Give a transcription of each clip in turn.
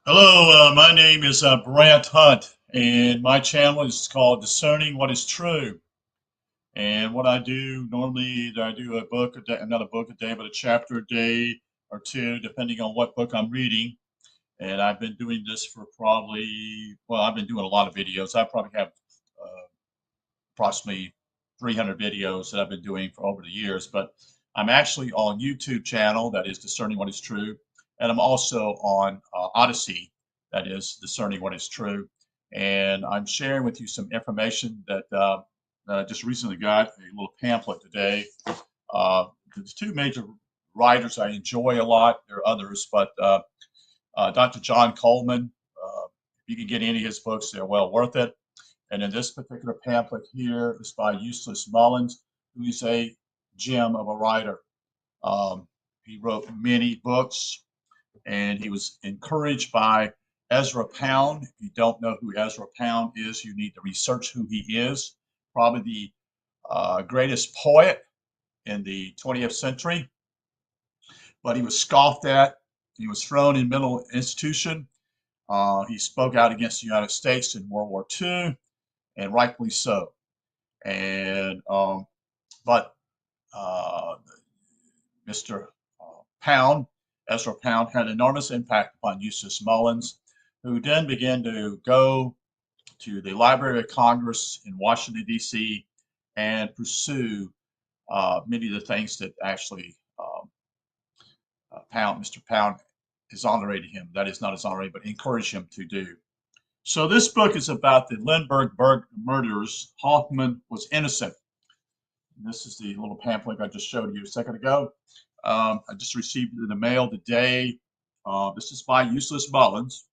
Hello, my name is Brant Hunt, and my channel is called Discerning What is True. And what I do normally, I do a book a day, not a book a day, but a chapter a day or two, depending on what book I'm reading. And I've been doing this for I've been doing a lot of videos. I probably have approximately 300 videos that I've been doing for over the years. But I'm actually on YouTube channel that is Discerning What is True, and I'm also on Odyssey that is Discerning What is True. And I'm sharing with you some information that just recently got a little pamphlet today. There's two major writers I enjoy a lot. There are others, but Dr. John Coleman. If you can get any of his books, they're well worth it. And in this particular pamphlet here is by Eustace Mullins, who is a gem of a writer. He wrote many books, and he was encouraged by Ezra Pound. If you don't know who Ezra Pound is, you need to research who he is. Probably the greatest poet in the 20th century, but he was scoffed at. He was thrown in mental institution. He spoke out against the United States in World War II, and rightfully so. And but Mr. Pound, Ezra Pound, had enormous impact upon Eustace Mullins, who then began to go to the Library of Congress in Washington, D.C., and pursue many of the things that actually Mr. Pound exonerated him. That is not exonerated, but encouraged him to do. So this book is about the Lindbergh murders. Hauptmann was innocent. And this is the little pamphlet I just showed you a second ago. I just received it in the mail today. This is by Eustace Mullins.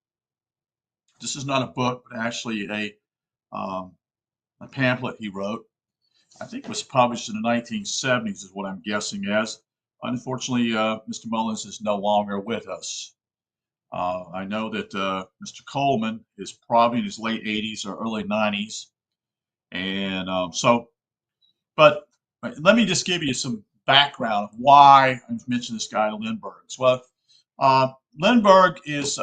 This is not a book, but actually a pamphlet he wrote. I think it was published in the 1970s, is what I'm guessing as. Unfortunately, Mr. Mullins is no longer with us. I know that Mr. Coleman is probably in his late 80s or early 90s. And but let me just give you some background of why I've mentioned this guy Lindbergh. Well, Lindbergh is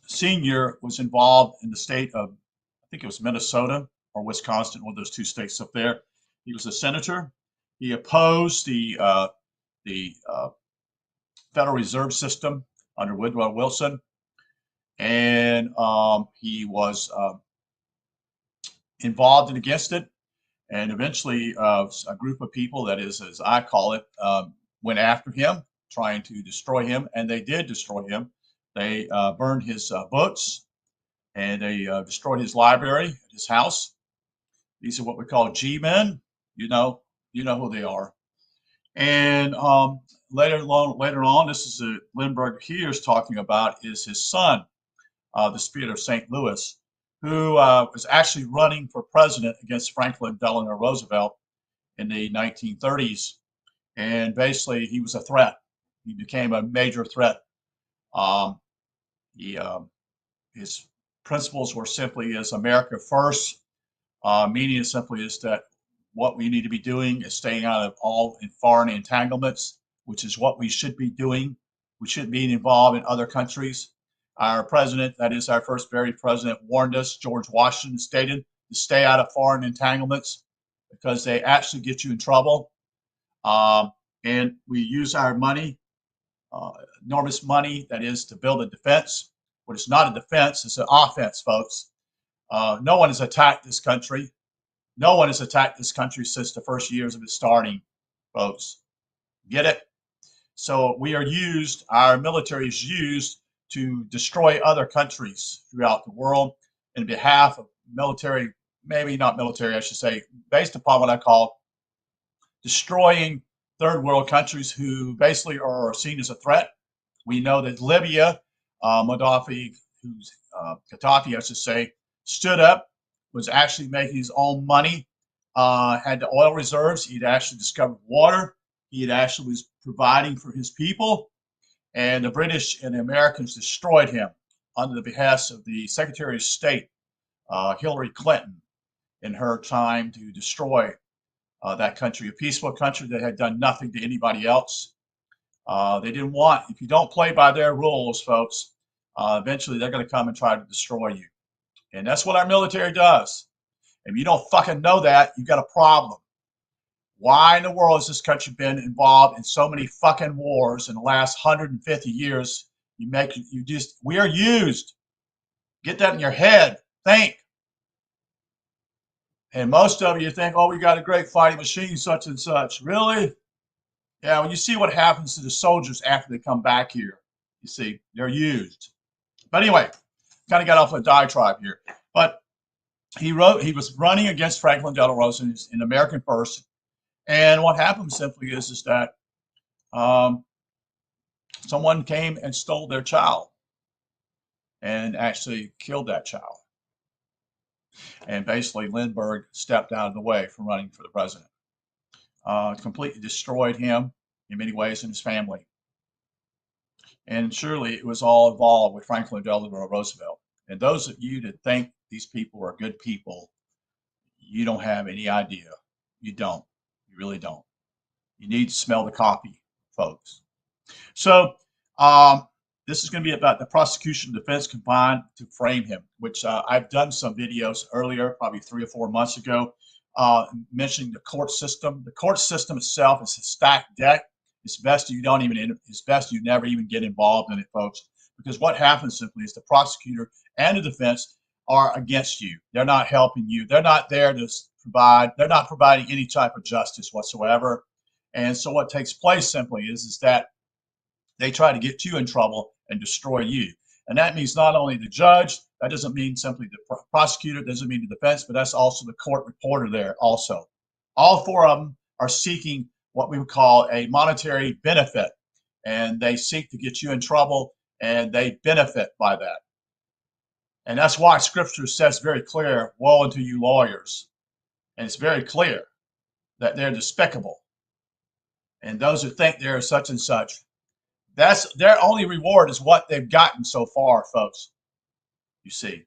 senior was involved in the state of, I think it was Minnesota or Wisconsin, one of those two states up there. He was a senator. He opposed the Federal Reserve System under Woodrow Wilson, and he was involved and against it. And eventually, a group of people, that is, as I call it, went after him, trying to destroy him, and they did destroy him. They burned his books, and they destroyed his library, his house. These are what we call G-men. You know, you know who they are. And later on, this is Lindbergh here is talking about is his son, the Spirit of St. Louis, who was actually running for president against Franklin Delano Roosevelt in the 1930s. And basically, he was a threat. He became a major threat. Um, he, his principles were simply as America first, meaning it simply is that what we need to be doing is staying out of all foreign entanglements, which is what we should be doing. We shouldn't be involved in other countries. Our president, that is our first very president, warned us, George Washington stated, to stay out of foreign entanglements because they actually get you in trouble. And we use our money, uh, enormous money, that is to build a defense. But it's not a defense, it's an offense, folks. No one has attacked this country. No one has attacked this country since the first years of its starting, folks. Get it? So we are used, our military is used to destroy other countries throughout the world in behalf of military, maybe not military, I should say, based upon what I call destroying third world countries who basically are seen as a threat. We know that Libya, Gaddafi, Gaddafi, I should say, stood up, was actually making his own money, had the oil reserves. He'd actually discovered water. He had actually was providing for his people, and the British and the Americans destroyed him under the behest of the Secretary of State, Hillary Clinton, in her time to destroy that country, a peaceful country that had done nothing to anybody else. They didn't want, if you don't play by their rules, folks, eventually they're going to come and try to destroy you. And that's what our military does. If you don't fucking know that, you've got a problem. Why in the world has this country been involved in so many fucking wars in the last 150 years? We are used. Get that in your head. Think. And most of you think, oh, we got a great fighting machine, such and such. Really? Yeah, when you see what happens to the soldiers after they come back here, you see, they're used. But anyway, kind of got off a diatribe here. But he was running against Franklin Delano Roosevelt in American First. And what happened simply is that someone came and stole their child and actually killed that child. And basically, Lindbergh stepped out of the way from running for the president. Completely destroyed him in many ways and his family. And surely it was all involved with Franklin Delano Roosevelt. And those of you that think these people are good people, you don't have any idea. You don't. You really don't. You need to smell the coffee, folks. So this is going to be about the prosecution defense combined to frame him, which I've done some videos earlier, probably 3 or 4 months ago, mentioning the court system. The court system itself is a stacked deck. It's best you never even get involved in it, folks, because what happens simply is the prosecutor and the defense are against you. They're not helping you. They're not there to provide. They're not providing any type of justice whatsoever. And so what takes place simply is that they try to get you in trouble and destroy you. And that means not only the judge, that doesn't mean simply the prosecutor, doesn't mean the defense, but that's also the court reporter there also. All 4 of them are seeking what we would call a monetary benefit. And they seek to get you in trouble, and they benefit by that. And that's why Scripture says very clear, woe unto you lawyers. And it's very clear that they're despicable. And those who think they're such and such, that's their only reward is what they've gotten so far, folks. You see.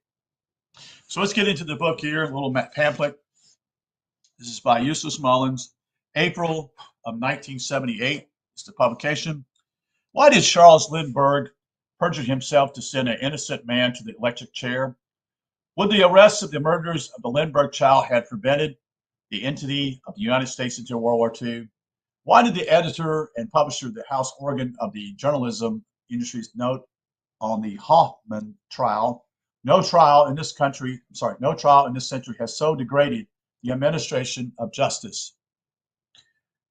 So let's get into the book here, a little pamphlet. This is by Eustace Mullins, April of 1978. It's the publication. Why did Charles Lindbergh perjure himself to send an innocent man to the electric chair? Would the arrest of the murderers of the Lindbergh child have prevented the entity of the United States until World War II? Why did the editor and publisher of the House organ of the journalism industry's note on the Hauptmann trial? No trial in this century has so degraded the administration of justice.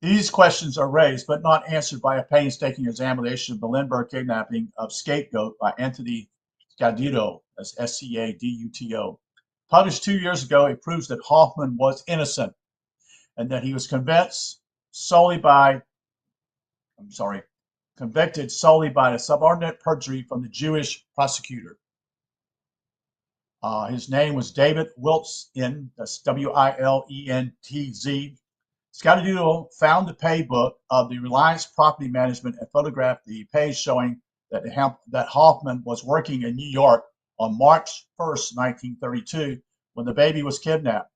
These questions are raised but not answered by a painstaking examination of the Lindbergh kidnapping of Scapegoat by Anthony Scaduto, that's Scaduto. Published 2 years ago, it proves that Hauptmann was innocent and that he was convicted solely by the subordinate perjury from the Jewish prosecutor. His name was David Wiltz, that's Wilentz. Scaduto found the pay book of the Reliance Property Management and photographed the page showing that Hauptmann was working in New York on March 1st, 1932, when the baby was kidnapped.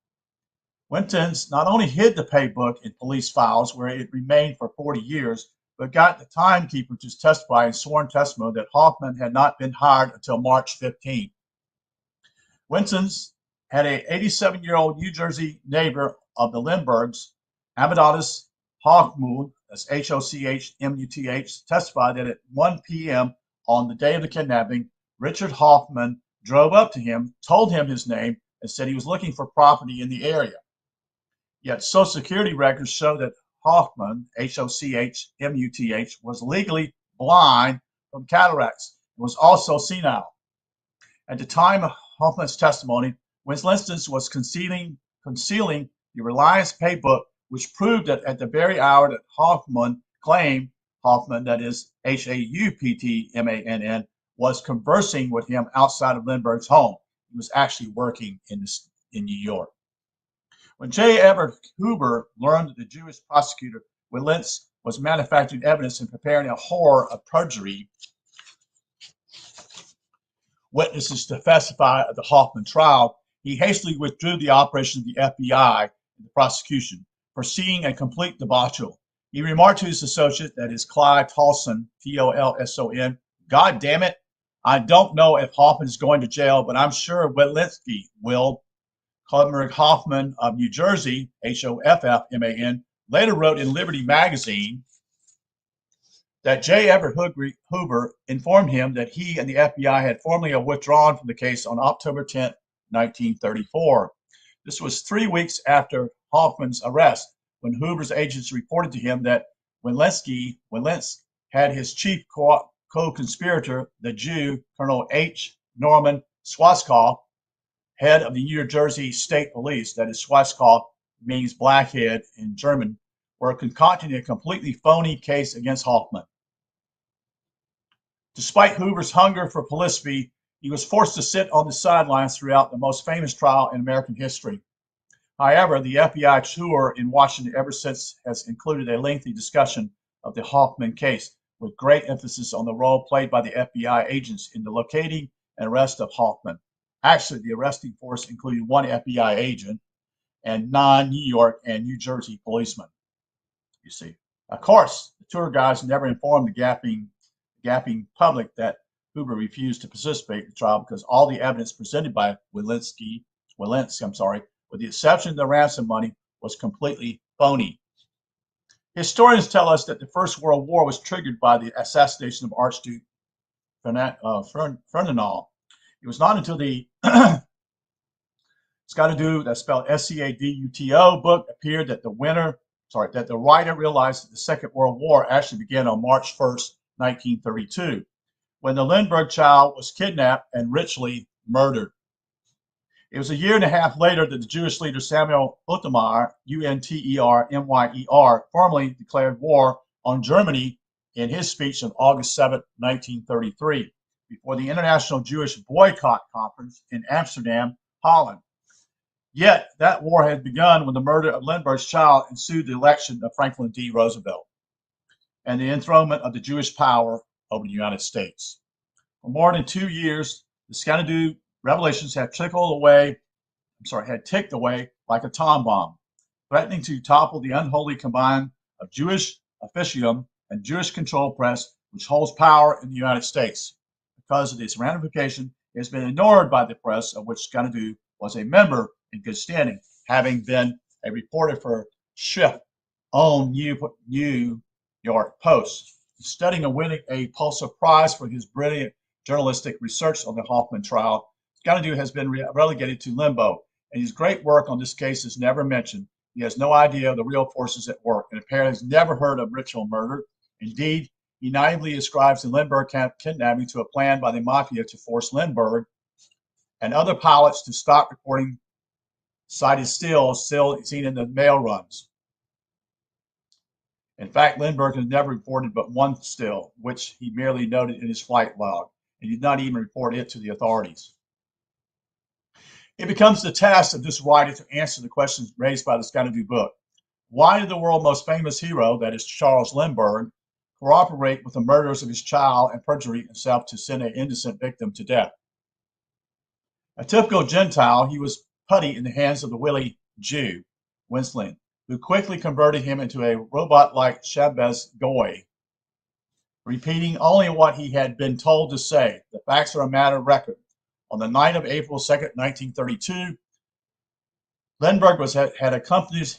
Wilentz not only hid the pay book in police files where it remained for 40 years, but got the timekeeper to testify in sworn testimony that Hauptmann had not been hired until March 15. Wilentz had an 87-year-old New Jersey neighbor of the Lindberghs, Amadeus Hochmuth, that's Hochmuth, testified that at 1 p.m. on the day of the kidnapping, Richard Hauptmann drove up to him, told him his name, and said he was looking for property in the area. Yet Social Security records show that Hauptmann, Hochmuth, was legally blind from cataracts and was also senile. At the time of Hauptmann's testimony, Wilentz was concealing the Reliance pay book, which proved that at the very hour that Hauptmann, that is Hauptmann, was conversing with him outside of Lindbergh's home. He was actually working in New York. When J. Edward Hoover learned that the Jewish prosecutor Wilentz was manufacturing evidence and preparing a horror of perjury witnesses to testify at the Hauptmann trial, he hastily withdrew the operation of the FBI and the prosecution, foreseeing a complete debacle. He remarked to his associate, that is Clyde Tolson, Tolson, "God damn it, I don't know if Hoffman is going to jail, but I'm sure Walensky will." Lindbergh Hauptmann of New Jersey, Hoffman, later wrote in Liberty magazine that J. Everett Hoover informed him that he and the FBI had formally withdrawn from the case on October 10, 1934. This was 3 weeks after Hoffman's arrest, when Hoover's agents reported to him that Walensky had his chief co-conspirator, the Jew, Colonel H. Norman Schwarzkopf, head of the New Jersey State Police, that is Schwarzkopf means blackhead in German, were concocting a completely phony case against Hoffman. Despite Hoover's hunger for publicity, he was forced to sit on the sidelines throughout the most famous trial in American history. However, the FBI tour in Washington ever since has included a lengthy discussion of the Hoffman case, with great emphasis on the role played by the FBI agents in the locating and arrest of Hoffman. Actually, the arresting force included 1 FBI agent and 9 New York and New Jersey policemen. You see, of course, the tour guides never informed the gapping public that Hoover refused to participate in the trial because all the evidence presented by Walensky, with the exception of the ransom money, was completely phony. Historians tell us that the First World War was triggered by the assassination of Archduke Ferdinand. It was not until the Scaduto, that's spelled Scaduto, book appeared that the writer realized that the Second World War actually began on March 1st, 1932, when the Lindbergh child was kidnapped and ritually murdered. It was a year and a half later that the Jewish leader Samuel Untermyer, Untermyer, formally declared war on Germany in his speech on August 7, 1933, before the International Jewish Boycott Conference in Amsterdam, Holland. Yet that war had begun when the murder of Lindbergh's child ensued the election of Franklin D. Roosevelt and the enthronement of the Jewish power over the United States. For more than 2 years, the Scaduto revelations had ticked away like a time bomb, threatening to topple the unholy combine of Jewish officium and Jewish-controlled press, which holds power in the United States. Because of this ramification, it has been ignored by the press, of which Scaduto was a member in good standing, having been a reporter for Schiff's own New York Post, studying and winning a Pulitzer Prize for his brilliant journalistic research on the Hoffman trial. Scaduto has been relegated to limbo, and his great work on this case is never mentioned. He has no idea of the real forces at work, and apparently has never heard of ritual murder. Indeed, he naively ascribes the Lindbergh kidnapping to a plan by the mafia to force Lindbergh and other pilots to stop recording sighted stills seen in the mail runs. In fact, Lindbergh has never reported but one still, which he merely noted in his flight log, and did not even report it to the authorities. It becomes the task of this writer to answer the questions raised by the Scaduto book. Why did the world's most famous hero, that is Charles Lindbergh, cooperate with the murders of his child and perjury himself to send an innocent victim to death? A typical Gentile, he was putty in the hands of the wily Jew, Winsling, who quickly converted him into a robot-like Shabbos Goy, repeating only what he had been told to say. The facts are a matter of record. On the night of April 2nd, 1932, Lindbergh had accompanied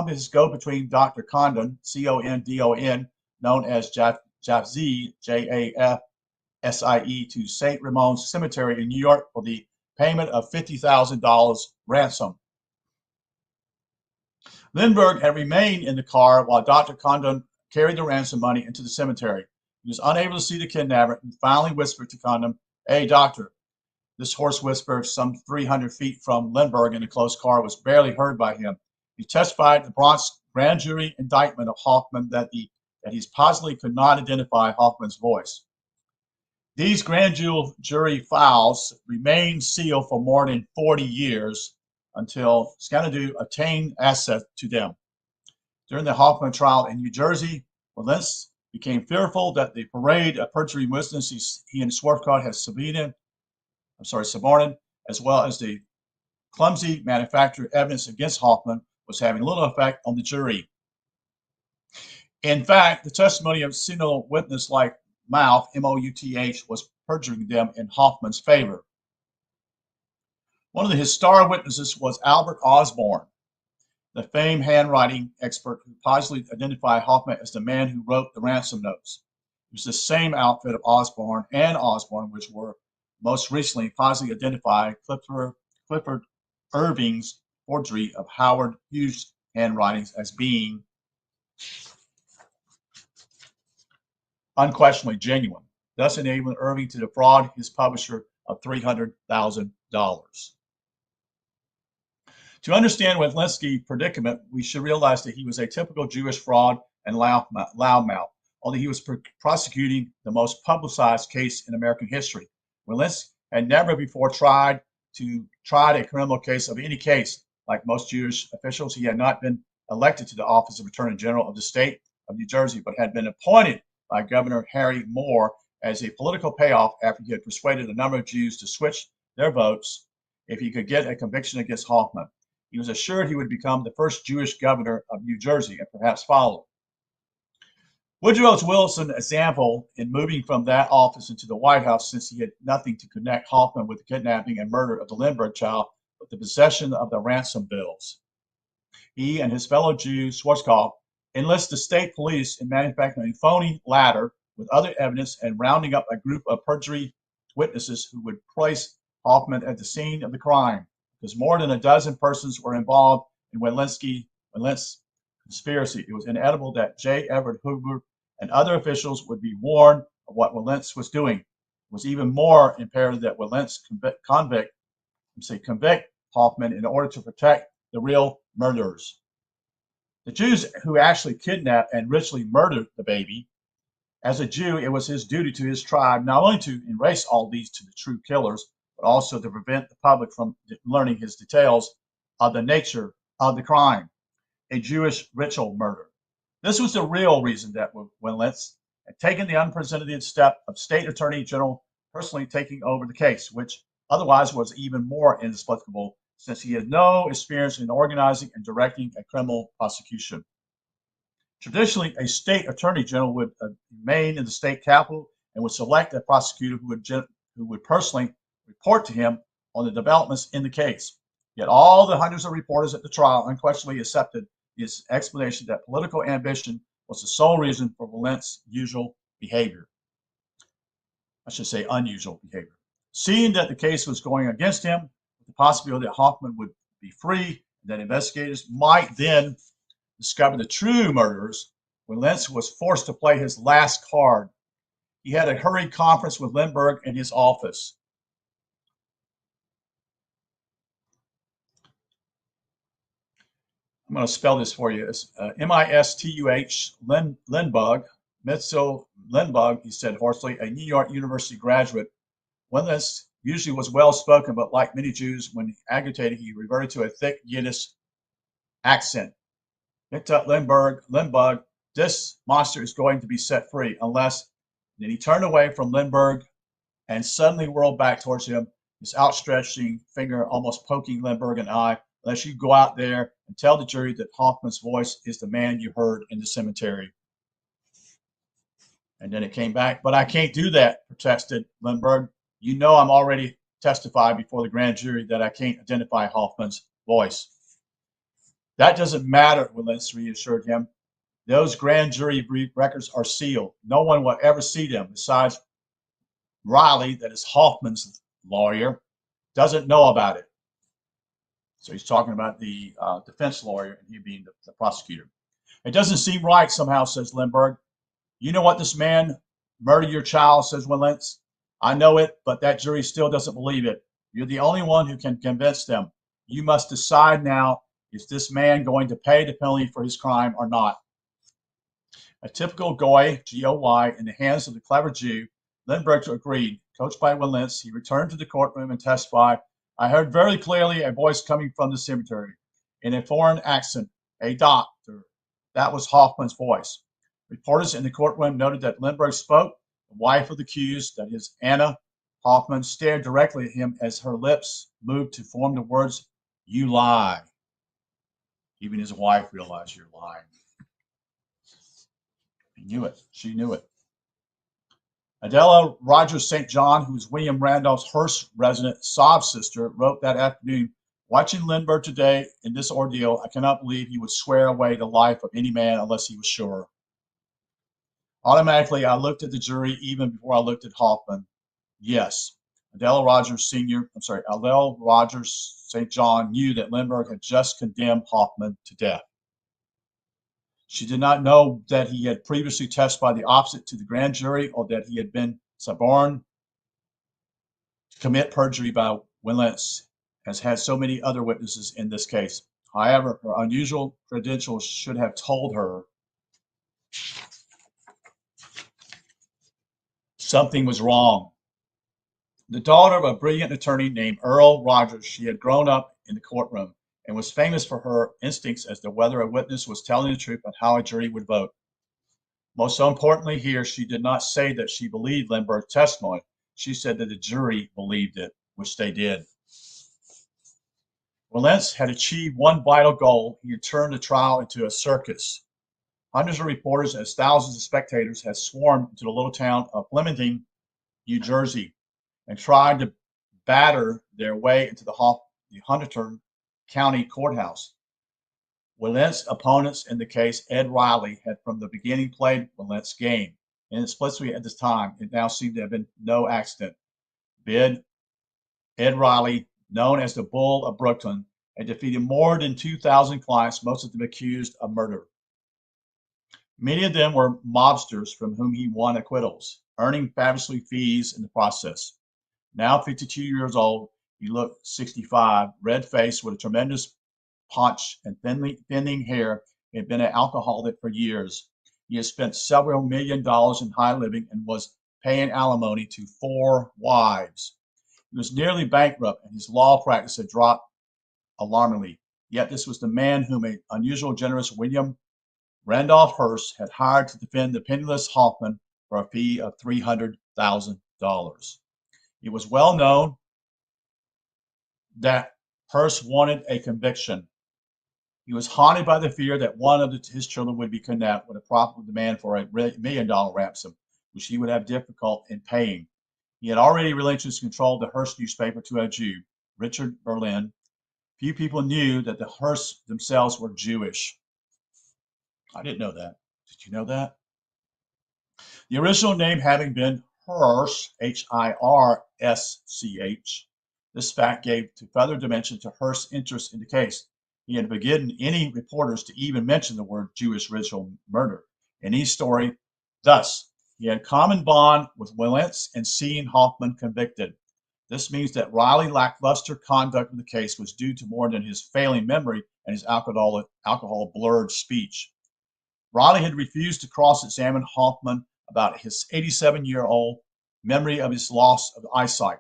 his go-between Dr. Condon, C-O-N-D-O-N, known as Jafsie, J-A-F-S-I-E, to St. Ramon's Cemetery in New York for the payment of $50,000 ransom. Lindbergh had remained in the car while Dr. Condon carried the ransom money into the cemetery. He was unable to see the kidnapper and finally whispered to Condon, "Hey, doctor." This hoarse whisper, some 300 feet from Lindbergh in a close car, was barely heard by him. He testified in the Bronx grand jury indictment of Hoffman that he positively could not identify Hoffman's voice. These grand jury files remained sealed for more than 40 years until Scaduto attained access to them. During the Hauptmann trial in New Jersey, Walensky became fearful that the parade of perjury witnesses he and Schwarzkopf had suborned, as well as the clumsy manufactured evidence against Hoffman, was having little effect on the jury. In fact, the testimony of single witness like Mouth, M-O-U-T-H, was perjuring them in Hauptmann's favor. One of his star witnesses was Albert Osborne, the famed handwriting expert who positively identified Hauptmann as the man who wrote the ransom notes. It was the same outfit of Osborne and Osborne which were most recently positively identified Clifford Irving's forgery of Howard Hughes' handwritings as being unquestionably genuine, thus enabling Irving to defraud his publisher of $300,000. To understand Wielinski's predicament, we should realize that he was a typical Jewish fraud and loudmouth, although he was prosecuting the most publicized case in American history. Wielinski had never before tried a criminal case of any case. Like most Jewish officials, he had not been elected to the office of Attorney General of the state of New Jersey, but had been appointed by Governor Harry Moore as a political payoff after he had persuaded a number of Jews to switch their votes if he could get a conviction against Hauptmann. He was assured he would become the first Jewish governor of New Jersey and perhaps follow. Woodrow Wilson's example in moving from that office into the White House, since he had nothing to connect Hauptmann with the kidnapping and murder of the Lindbergh child, but the possession of the ransom bills. He and his fellow Jew, Schwarzkopf, enlist the state police in manufacturing a phony ladder with other evidence and rounding up a group of perjury witnesses who would place Hauptmann at the scene of the crime, because more than a dozen persons were involved in Wielinski's conspiracy. It was inevitable that J. Everett Hoover and other officials would be warned of what Wielinski was doing. It was even more imperative that Wielinski convict Hauptmann in order to protect the real murderers. The Jews who actually kidnapped and ritually murdered the baby. As a Jew, it was his duty to his tribe not only to erase all these to the true killers, but also to prevent the public from learning his details of the nature of the crime, a Jewish ritual murder. This was the real reason that Wielinski had taken the unprecedented step of State Attorney General personally taking over the case, which otherwise was even more inexplicable since he had no experience in organizing and directing a criminal prosecution. Traditionally, a state attorney general would remain in the state capital and would select a prosecutor who would personally report to him on the developments in the case. Yet all the hundreds of reporters at the trial unquestionably accepted his explanation that political ambition was the sole reason for Wielinski's unusual behavior. Seeing that the case was going against him, with the possibility that Hauptmann would be free, and that investigators might then discover the true murderers, Wielinski was forced to play his last card. He had a hurried conference with Lindbergh in his office. I'm going to spell this for you. It's M-I-S-T-U-H, Lindbergh, Mitzel Lindbergh, he said hoarsely, a New York University graduate. Wielinski usually was well-spoken, but like many Jews, when agitated, he reverted to a thick Yiddish accent. Lindbergh, this monster is going to be set free unless. Then he turned away from Lindbergh and suddenly whirled back towards him, his outstretching finger almost poking Lindbergh in the eye. Unless you go out there and tell the jury that Hauptmann's voice is the man you heard in the cemetery. And then it came back, but I can't do that, protested Lindbergh. You know I'm already testified before the grand jury that I can't identify Hauptmann's voice. That doesn't matter, Wielinski reassured him. Those grand jury records are sealed. No one will ever see them besides Riley, that is Hauptmann's lawyer, doesn't know about it. So he's talking about the defense lawyer and he being the prosecutor. It doesn't seem right somehow, says Lindbergh. You know what this man murdered your child, says Wielinski. I know it, but that jury still doesn't believe it. You're the only one who can convince them. You must decide now, is this man going to pay the penalty for his crime or not? A typical goy, G-O-Y, in the hands of the clever Jew, Lindbergh agreed. Coached by Wielinski, he returned to the courtroom and testified. I heard very clearly a voice coming from the cemetery in a foreign accent, a doctor. That was Hauptmann's voice. Reporters in the courtroom noted that Lindbergh spoke, the wife of the accused, that his Anna Hauptmann stared directly at him as her lips moved to form the words, you lie. Even his wife realized you're lying. She knew it. She knew it. Adela Rogers St. John, who was William Randolph's Hearst resident sob sister, wrote that afternoon, "Watching Lindbergh today in this ordeal, I cannot believe he would swear away the life of any man unless he was sure. Automatically, I looked at the jury even before I looked at Hauptmann. Yes, Adele Rogers St. John knew that Lindbergh had just condemned Hauptmann to death. She did not know that he had previously testified the opposite to the grand jury or that he had been suborned to commit perjury by Wilentz, as had so many other witnesses in this case. However, her unusual credentials should have told her something was wrong. The daughter of a brilliant attorney named Earl Rogers, she had grown up in the courtroom and was famous for her instincts as to whether a witness was telling the truth and how a jury would vote. Most so importantly here, she did not say that she believed Lindbergh's testimony. She said that the jury believed it, which they did. Wilentz had achieved one vital goal. He had turned the trial into a circus. Hundreds of reporters and thousands of spectators had swarmed into the little town of Flemington, New Jersey, and tried to batter their way into the Hunterdon County Courthouse. Wilentz's opponents in the case, Ed Riley, had from the beginning played Wilentz's game, and explicitly at this time, it now seemed to have been no accident. Ed Riley, known as the Bull of Brooklyn, had defeated more than 2,000 clients, most of them accused of murder. Many of them were mobsters from whom he won acquittals, earning fabulously fees in the process. Now 52 years old, he looked 65, red-faced with a tremendous paunch and thinning hair. He had been an alcoholic for years. He had spent several $1 million in high living and was paying alimony to 4 wives. He was nearly bankrupt, and his law practice had dropped alarmingly. Yet this was the man whom an unusual generous William Randolph Hearst had hired to defend the penniless Hauptmann for a fee of $300,000. It was well known that Hearst wanted a conviction. He was haunted by the fear that one of his children would be kidnapped with a proper demand for a $1 million ransom, which he would have difficulty in paying. He had already relinquished control of the Hearst newspaper to a Jew, Richard Berlin. Few people knew that the Hearsts themselves were Jewish. I didn't know that. Did you know that? The original name having been Hirsch, Hirsch. This fact gave to further dimension to Hearst's interest in the case. He had forbidden any reporters to even mention the word Jewish ritual murder in any story. Thus, he had common bond with Wilentz and seeing Hauptmann convicted. This means that Riley's lackluster conduct of the case was due to more than his failing memory and his alcohol blurred speech. Riley had refused to cross-examine Hauptmann about his 87-year-old memory of his loss of eyesight.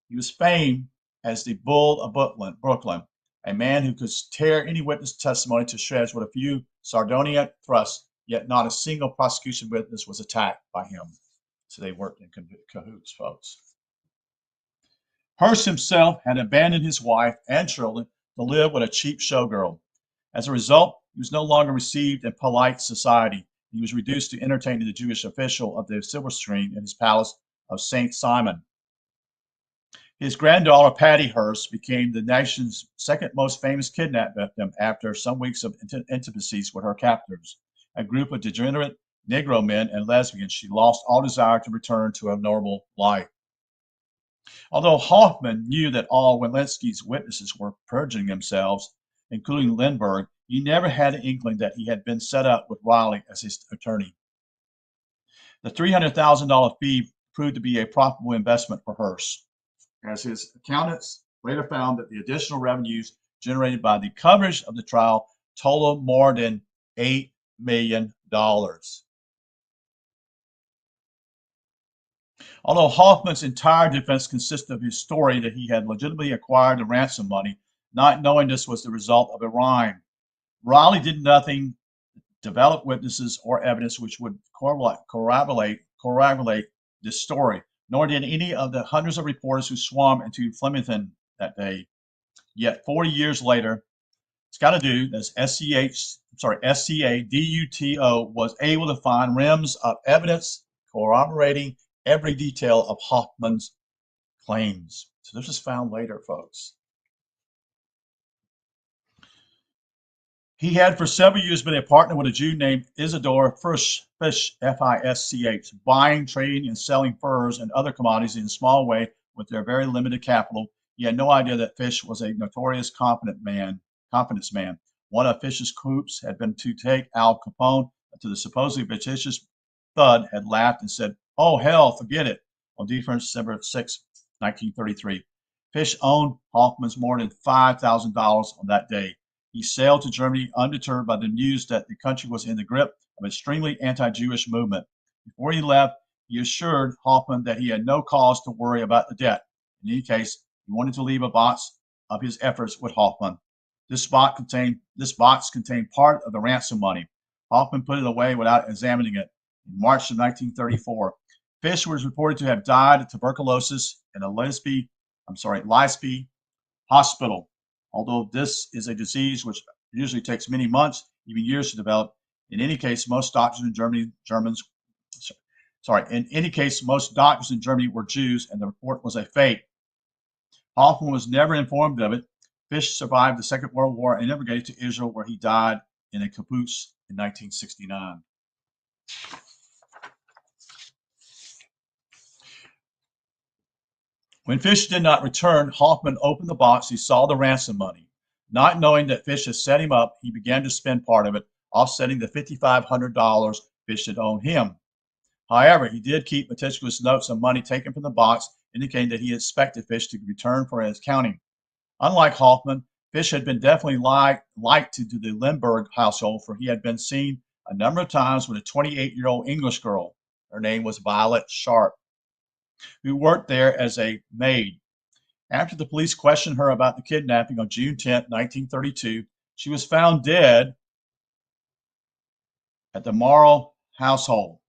He was famed as the Bull of Brooklyn, a man who could tear any witness testimony to shreds with a few sardonic thrusts, yet not a single prosecution witness was attacked by him. So they worked in cahoots, folks. Hearst himself had abandoned his wife and children to live with a cheap showgirl. As a result, he was no longer received in polite society. He was reduced to entertaining the Jewish official of the silver screen in his palace of St. Simon. His granddaughter, Patty Hearst, became the nation's second most famous kidnap victim after some weeks of intimacies with her captors, a group of degenerate Negro men and lesbians. She lost all desire to return to a normal life. Although Hauptmann knew that all Wilentz's witnesses were perjuring themselves, including Lindbergh, he never had an inkling that he had been set up with Riley as his attorney. The $300,000 fee proved to be a profitable investment for Hearst, as his accountants later found that the additional revenues generated by the coverage of the trial totaled more than $8 million. Although Hauptmann's entire defense consisted of his story that he had legitimately acquired the ransom money, not knowing this was the result of a rhyme, Riley did nothing to develop witnesses or evidence which would corroborate this story, nor did any of the hundreds of reporters who swarmed into Flemington that day. Yet 40 years later, Scaduto, that's SCADUTO, was able to find reams of evidence corroborating every detail of Hauptmann's claims. So this was found later, folks. He had for several years been a partner with a Jew named Isidor Fisch, F-I-S-C-H, buying, trading, and selling furs and other commodities in a small way with their very limited capital. He had no idea that Fisch was a notorious confidence man. One of Fisch's coups had been to take Al Capone to the supposedly fictitious thud had laughed and said, "Oh, hell, forget it," on December 6, 1933. Fisch owned Hauptmann's more than $5,000 on that day. He sailed to Germany undeterred by the news that the country was in the grip of an extremely anti-Jewish movement. Before he left, he assured Hauptmann that he had no cause to worry about the debt. In any case, he wanted to leave a box of his efforts with Hauptmann. This box contained part of the ransom money. Hauptmann put it away without examining it. In March of 1934, Fisch was reported to have died of tuberculosis in a Leipzig hospital. Although this is a disease which usually takes many months, even years to develop, in any case, most doctors in Germany were Jews, and the report was a fake. Hauptmann was never informed of it. Fisch survived the Second World War and immigrated to Israel, where he died in a kibbutz in 1969. When Fisch did not return, Hauptmann opened the box. He saw the ransom money. Not knowing that Fisch had set him up, he began to spend part of it, offsetting the $5,500 Fisch had owed him. However, he did keep meticulous notes of money taken from the box, indicating that he expected Fisch to return for his accounting. Unlike Hauptmann, Fisch had been definitely liked to the Lindbergh household, for he had been seen a number of times with a 28-year-old English girl. Her name was Violet Sharp, who worked there as a maid. After the police questioned her about the kidnapping on June 10, 1932, she was found dead at the Morrow household.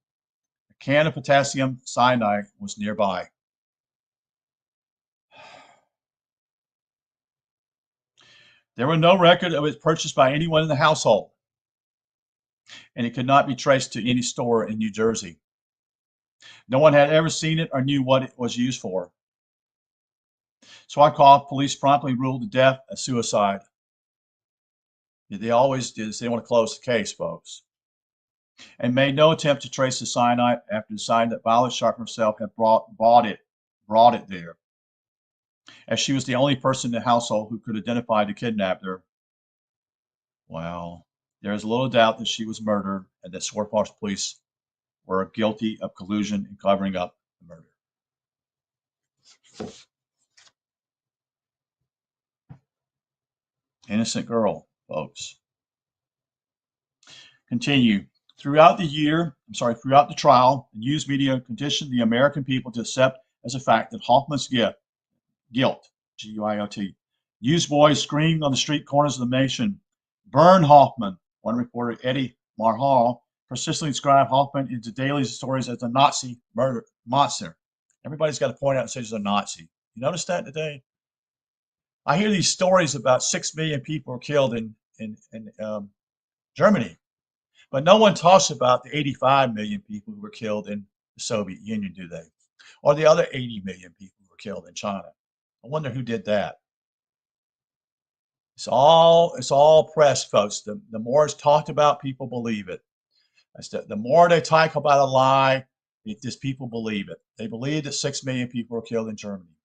A can of potassium cyanide was nearby. There were no record of it purchased by anyone in the household, and it could not be traced to any store in New Jersey. No one had ever seen it or knew what it was used for. Swartkoff police promptly ruled the death a suicide. They always did. They want to close the case, folks. And made no attempt to trace the cyanide after deciding that Violet Sharp herself had brought it there, as she was the only person in the household who could identify the kidnapper. Well, there is little doubt that she was murdered and that Swartkoff police were guilty of collusion in covering up the murder. Innocent girl, folks. Continue. Throughout the trial, the news media conditioned the American people to accept as a fact that Hauptmann's guilt, G-U-I-L-T. Newsboys screamed on the street corners of the nation, "Burn Hauptmann!" One reporter, Eddie Marhall, persistently described Hauptmann into daily stories as a Nazi murder monster. Everybody's got to point out and say he's a Nazi. You notice that today? I hear these stories about 6 million people were killed in Germany, but no one talks about the 85 million people who were killed in the Soviet Union, do they? Or the other 80 million people who were killed in China. I wonder who did that. It's all press, folks. The more it's talked about, people believe it. The more they talk about a lie, just people believe it. They believe that 6 million people were killed in Germany,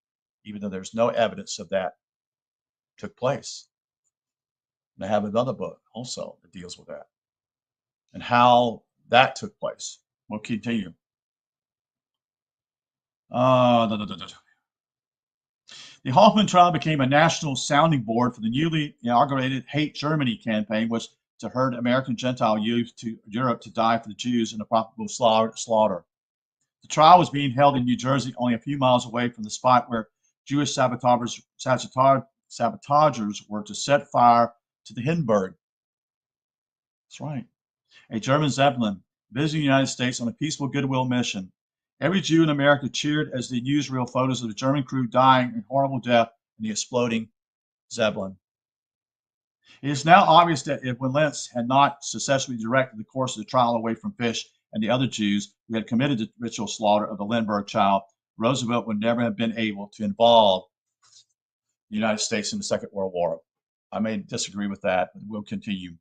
even though there's no evidence of that took place. And I have another book also that deals with that and how that took place. We'll continue. The Hauptmann trial became a national sounding board for the newly inaugurated Hate Germany campaign, which to herd American Gentile youth to Europe to die for the Jews in a profitable slaughter. The trial was being held in New Jersey, only a few miles away from the spot where Jewish sabotagers were to set fire to the Hindenburg. That's right. A German Zeppelin visiting the United States on a peaceful goodwill mission. Every Jew in America cheered as the newsreel photos of the German crew dying in horrible death in the exploding Zeppelin. It is now obvious that if Wilentz had not successfully directed the course of the trial away from Fish and the other Jews who had committed the ritual slaughter of the Lindbergh child, Roosevelt would never have been able to involve the United States in the Second World War. I may disagree with that, but we'll continue.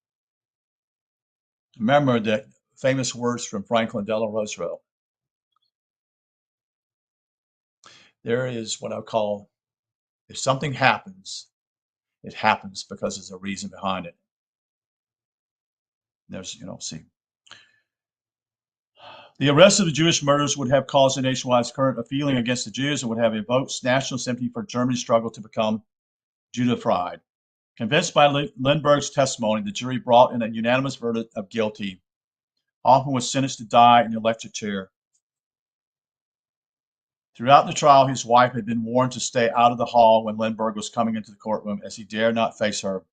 Remember the famous words from Franklin Delano Roosevelt. There is what I call, if something happens, it happens because there's a reason behind it. There's, see. The arrest of the Jewish murderers would have caused a nationwide current of feeling against the Jews and would have evoked national sympathy for Germany's struggle to become Judaified. Convinced by Lindbergh's testimony, the jury brought in a unanimous verdict of guilty. Hauptmann was sentenced to die in the electric chair. Throughout the trial, his wife had been warned to stay out of the hall when Lindbergh was coming into the courtroom, as he dared not face her.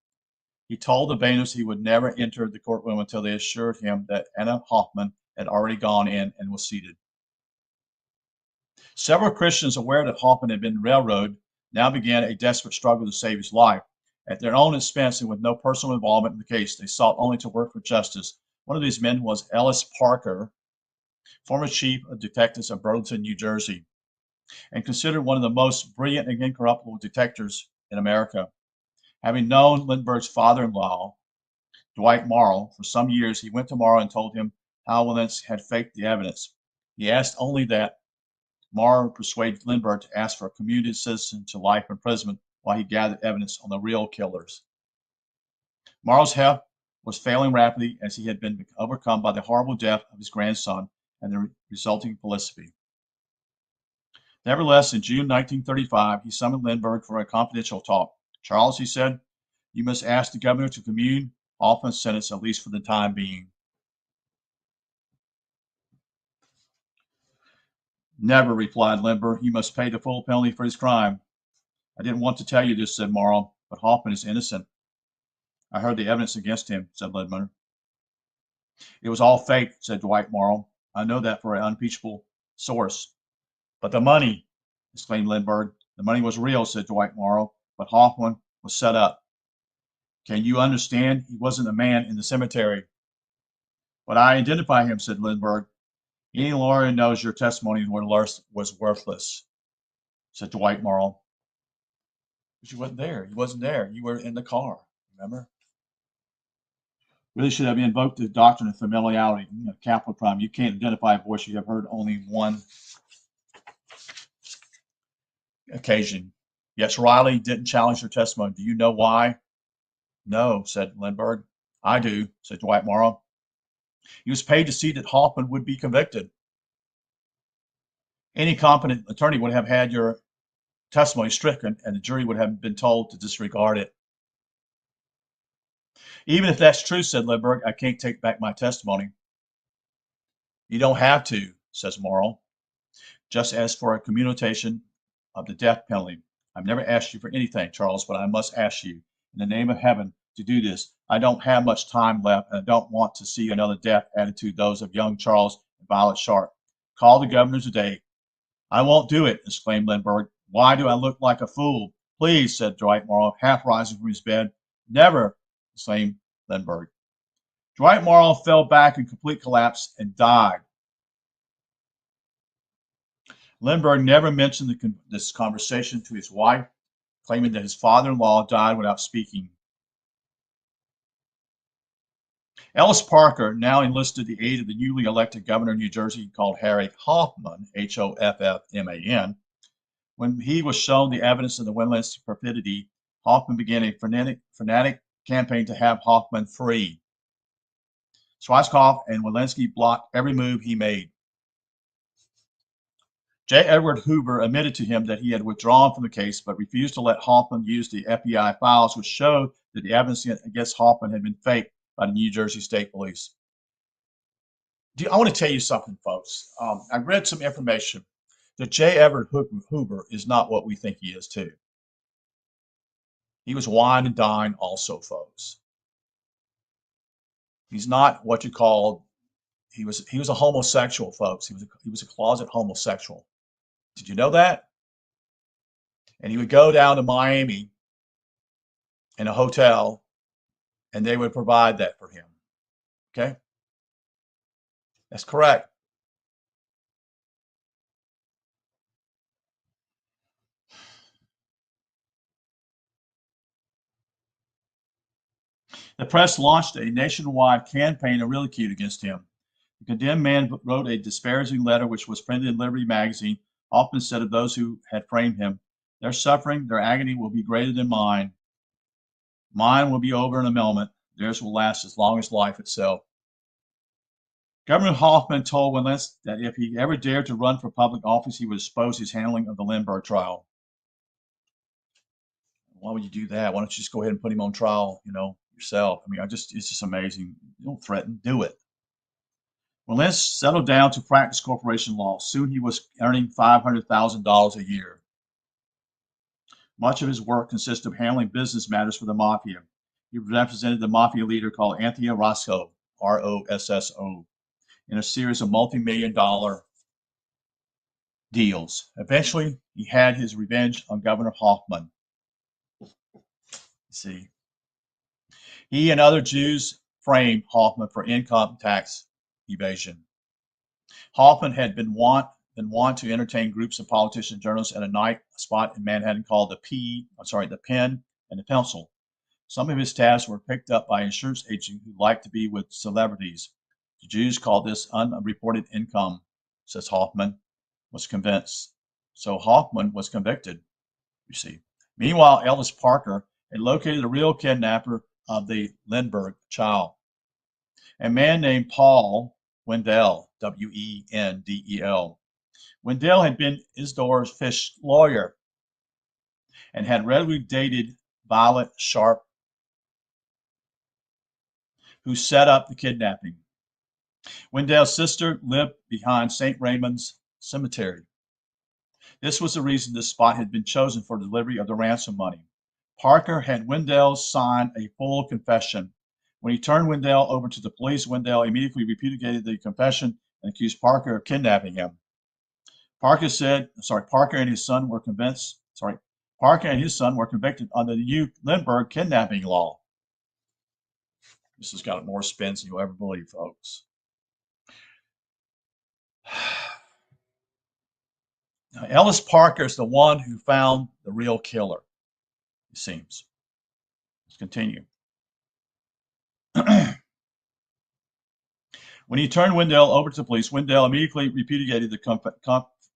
He told the bailiffs he would never enter the courtroom until they assured him that Anna Hauptmann had already gone in and was seated. Several Christians, aware that Hauptmann had been railroaded, now began a desperate struggle to save his life. At their own expense and with no personal involvement in the case, they sought only to work for justice. One of these men was Ellis Parker, former chief of detectives of Burlington, New Jersey, and considered one of the most brilliant and incorruptible detectives in America. Having known Lindbergh's father-in-law, Dwight Morrow, for some years, he went to Morrow and told him how Wilentz had faked the evidence. He asked only that Morrow persuade Lindbergh to ask for a commuted sentence to life imprisonment while he gathered evidence on the real killers. Morrow's health was failing rapidly as he had been overcome by the horrible death of his grandson and the resulting publicity. Nevertheless, in June 1935, he summoned Lindbergh for a confidential talk. Charles, he said, you must ask the governor to commute Hauptmann's sentence, at least for the time being. Never, replied Lindbergh. He must pay the full penalty for his crime. I didn't want to tell you this, said Morrow, but Hauptmann is innocent. I heard the evidence against him, said Lindbergh. It was all fake, said Dwight Morrow. I know that for an unimpeachable source. But the money, exclaimed Lindbergh. The money was real, said Dwight Morrow, but Hauptmann was set up. Can you understand? He wasn't a man in the cemetery. But I identify him, said Lindbergh. Any lawyer knows your testimony was worthless, said Dwight Morrow. But you weren't there. He wasn't there. You were in the car, remember? Really should have invoked the doctrine of familiarity, capital crime. You can't identify a voice you have heard only one occasion. Yes, Riley didn't challenge your testimony. Do you know why? No, said Lindbergh. I do, said Dwight Morrow. He was paid to see that Hauptmann would be convicted. Any competent attorney would have had your testimony stricken, and the jury would have been told to disregard it. Even if that's true, said Lindbergh, I can't take back my testimony. You don't have to, says Morrow. Just as for a commutation of the death penalty. I've never asked you for anything, Charles, but I must ask you, in the name of heaven, to do this. I don't have much time left, and I don't want to see another death added to those of young Charles and Violet Sharp. Call the governor today. I won't do it, exclaimed Lindbergh. Why do I look like a fool? Please, said Dwight Morrow, half rising from his bed. Never, exclaimed Lindbergh. Dwight Morrow fell back in complete collapse and died. Lindbergh never mentioned this conversation to his wife, claiming that his father-in-law died without speaking. Ellis Parker now enlisted the aid of the newly elected governor of New Jersey called Harry Hauptmann, Hoffman. When he was shown the evidence of the Wilentz perfidy, Hauptmann began a frenetic campaign to have Hauptmann free. Schwarzkopf and Walensky blocked every move he made. J. Edward Hoover admitted to him that he had withdrawn from the case, but refused to let Hauptmann use the FBI files, which showed that the evidence against Hauptmann had been faked by the New Jersey State Police. I want to tell you something, folks. I read some information that J. Edward Hoover is not what we think he is, too. He was wine and dine also, folks. He's not what you call, he was a homosexual, folks. He was a closet homosexual. Did you know that? And he would go down to Miami in a hotel and they would provide that for him. Okay? That's correct. The press launched a nationwide campaign of ridicule against him. The condemned man wrote a disparaging letter which was printed in Liberty magazine. Often said of those who had framed him, their suffering, their agony will be greater than mine. Mine will be over in a moment. Theirs will last as long as life itself. Governor Hauptmann told Wilentz that if he ever dared to run for public office, he would expose his handling of the Lindbergh trial. Why would you do that? Why don't you just go ahead and put him on trial, yourself? I mean, it's just amazing. You don't threaten, do it. Wilentz settled down to practice corporation law. Soon he was earning $500,000 a year. Much of his work consisted of handling business matters for the mafia. He represented the mafia leader called Anthony Rosso, Rosso, in a series of multi-million-dollar deals. Eventually, he had his revenge on Governor Hauptmann. See, he and other Jews framed Hauptmann for income tax evasion. Hauptmann had been wont to entertain groups of politicians and journalists at a night spot in Manhattan called the Pen and the Pencil. Some of his tabs were picked up by insurance agents who liked to be with celebrities. The Jews called this unreported income, says Hauptmann, was convinced. So Hauptmann was convicted, you see. Meanwhile, Ellis Parker had located the real kidnapper of the Lindbergh child, a man named Paul Wendell, Wendell. Wendell had been Isidore's Fish lawyer and had regularly dated Violet Sharp, who set up the kidnapping. Wendell's sister lived behind St. Raymond's Cemetery. This was the reason this spot had been chosen for the delivery of the ransom money. Parker had Wendell sign a full confession. When he turned Wendell over to the police, Wendell immediately repudiated the confession and accused Parker of kidnapping him. Parker and his son were convicted under the new Lindbergh kidnapping law. This has got more spins than you'll ever believe, folks. Now, Ellis Parker is the one who found the real killer, it seems. Let's continue. When he turned Wendell over to the police, Wendell immediately repudiated the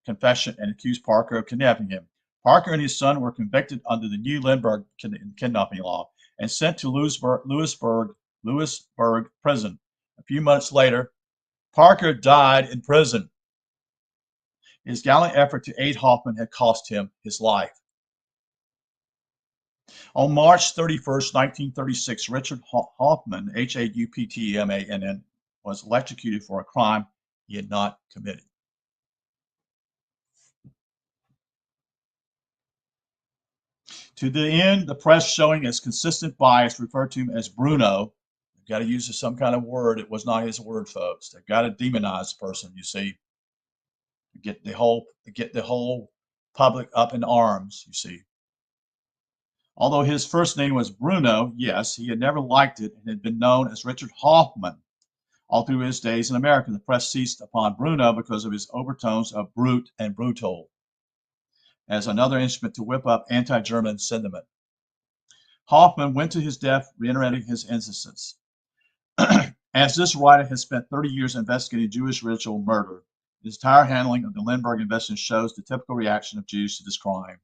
confession and accused Parker of kidnapping him. Parker and his son were convicted under the new Lindbergh kidnapping law and sent to Lewisburg prison. A few months later, Parker died in prison. His gallant effort to aid Hauptmann had cost him his life. On March 31st, 1936, Richard Hauptmann, Hauptmann, was electrocuted for a crime he had not committed. To the end, the press showing as consistent bias referred to him as Bruno. They've got to use some kind of word. It was not his word, folks. They've got to demonize the person, you see. Get the whole public up in arms, you see. Although his first name was Bruno, yes, he had never liked it and had been known as Richard Hauptmann. All through his days in America, the press seized upon Bruno because of his overtones of brute and brutal, as another instrument to whip up anti-German sentiment. Hauptmann went to his death reiterating his innocence. As this writer has spent 30 years investigating Jewish ritual murder, his entire handling of the Lindbergh investigation shows the typical reaction of Jews to this crime.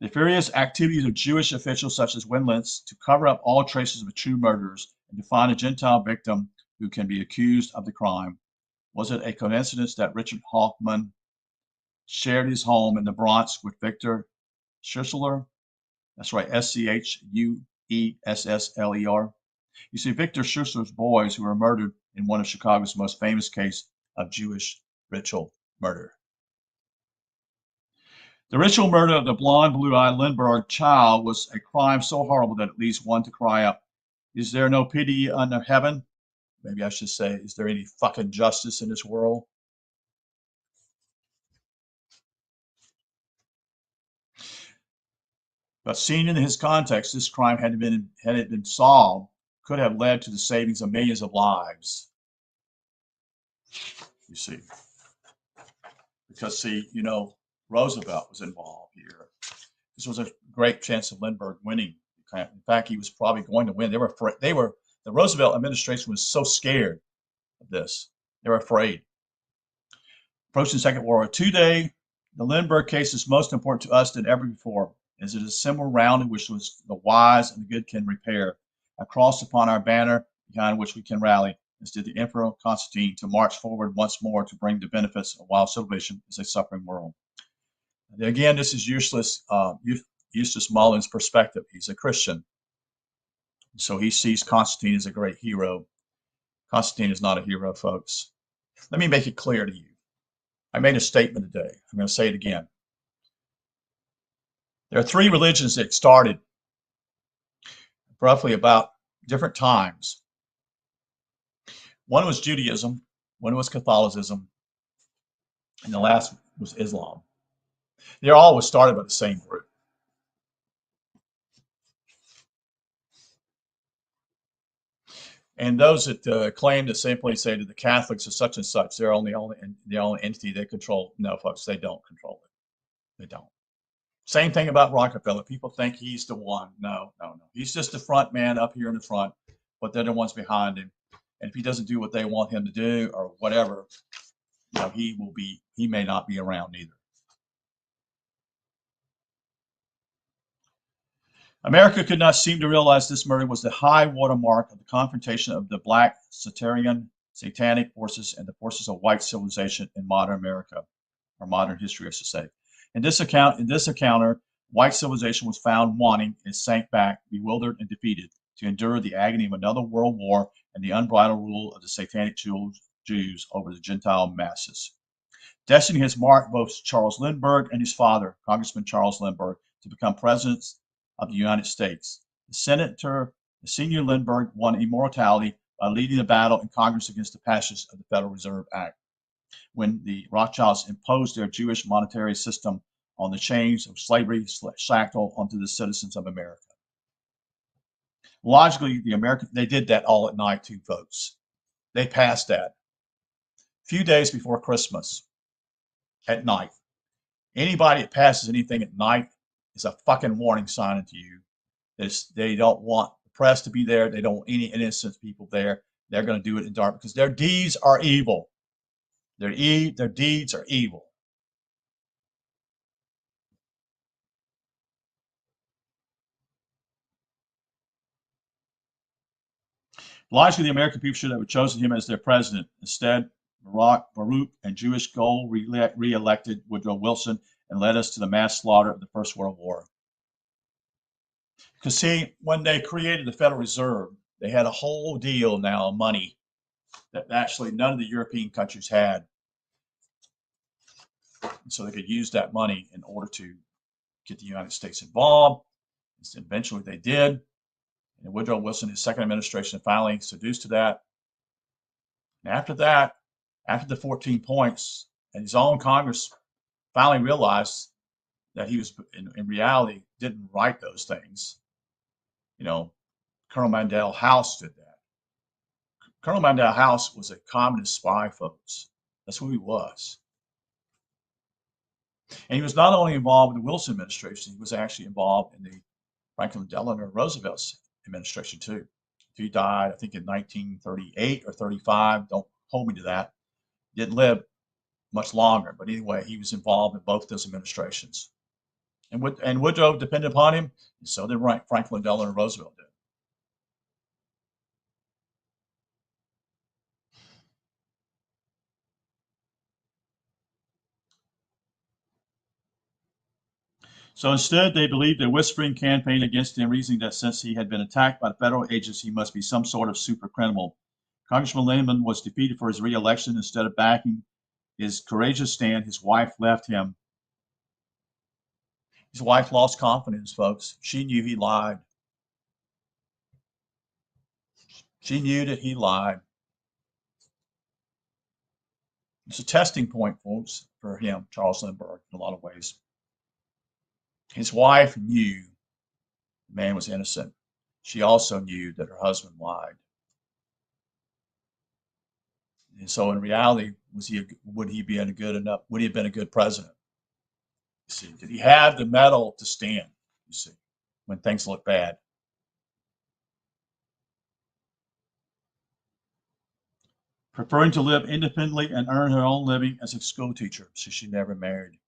The furious activities of Jewish officials such as Wilentz to cover up all traces of the true murderers and to find a Gentile victim who can be accused of the crime. Was it a coincidence that Richard Hauptmann shared his home in the Bronx with Victor Schusseler? That's right, Schuessler. You see, Victor Schusseler's boys who were murdered in one of Chicago's most famous cases of Jewish ritual murder. The ritual murder of the blonde, blue-eyed Lindbergh child was a crime so horrible that it leads one to cry out, "Is there no pity under heaven?" Maybe I should say, is there any fucking justice in this world? But seen in his context, this crime had it been solved, could have led to the savings of millions of lives. You see, because see, Roosevelt was involved here. This was a great chance of Lindbergh winning. In fact, he was probably going to win. The Roosevelt administration was so scared of this. They were afraid. Approaching the Second World War. Today, the Lindbergh case is most important to us than ever before, as it is a symbol round in which the wise and the good can repair, a cross upon our banner behind which we can rally, as did the Emperor Constantine, to march forward once more to bring the benefits of while civilization is a suffering world. And again, this is Eustace Mullen's perspective. He's a Christian, so he sees Constantine as a great hero. Constantine is not a hero, folks. Let me make it clear to you. I made a statement today. I'm going to say it again. There are three religions that started roughly about different times. One was Judaism, one was Catholicism, and the last was Islam. They're all started by the same group. And those that claim to simply say that the Catholics are such and such, they're the only entity they control. No, folks, they don't control it. They don't. Same thing about Rockefeller. People think he's the one. No. He's just the front man up here in the front, but they're the ones behind him. And if he doesn't do what they want him to do or whatever, he may not be around either. America could not seem to realize this murder was the high watermark of the confrontation of the black satanic forces and the forces of white civilization in modern America, or modern history, I should say. In this encounter, white civilization was found wanting and sank back, bewildered and defeated, to endure the agony of another world war and the unbridled rule of the satanic Jews over the Gentile masses. Destiny has marked both Charles Lindbergh and his father, Congressman Charles Lindbergh, to become presidents of the United States. The senior Lindbergh won immortality by leading the battle in Congress against the passage of the Federal Reserve Act, when the Rothschilds imposed their Jewish monetary system on the chains of slavery shackled onto the citizens of America. Logically, they did that all at night too, folks. They passed that a few days before Christmas at night. Anybody that passes anything at night is a fucking warning sign to you. They don't want the press to be there. They don't want any innocent people there. They're going to do it in dark because their deeds are evil. Their deeds are evil. Logically, the American people should have chosen him as their president. Instead, Baruch and Jewish Gold re-elected Woodrow Wilson and led us to the mass slaughter of the First World War. Because see, when they created the Federal Reserve, they had a whole deal now of money that actually none of the European countries had. And so they could use that money in order to get the United States involved. And eventually they did. And Woodrow Wilson, his second administration, finally seduced to that. And after that, after the 14 points, and his own Congress finally realized that he was, in reality, didn't write those things. Colonel Mandel House did that. Colonel Mandel House was a communist spy, folks. That's who he was. And he was not only involved in the Wilson administration, he was actually involved in the Franklin Delano Roosevelt's administration too. He died, I think, in 1938 or 35. Don't hold me to that. He didn't live much longer, but anyway, he was involved in both those administrations. And Woodrow depended upon him, and so did Franklin Delano Roosevelt did. So instead, they believed a whispering campaign against him, reasoning that since he had been attacked by federal agents, he must be some sort of super criminal. Congressman Lindbergh was defeated for his re-election. Instead of backing his courageous stand, his wife left him. His wife lost confidence, folks. She knew he lied. She knew that he lied. It's a testing point, folks, for him, Charles Lindbergh, in a lot of ways. His wife knew The man was innocent. She also knew that her husband lied. And so in reality, would he be a good enough, would he have been a good president? You see, did he have the mettle to stand, you see, when things look bad? Preferring to live independently and earn her own living as a school teacher, so she never married.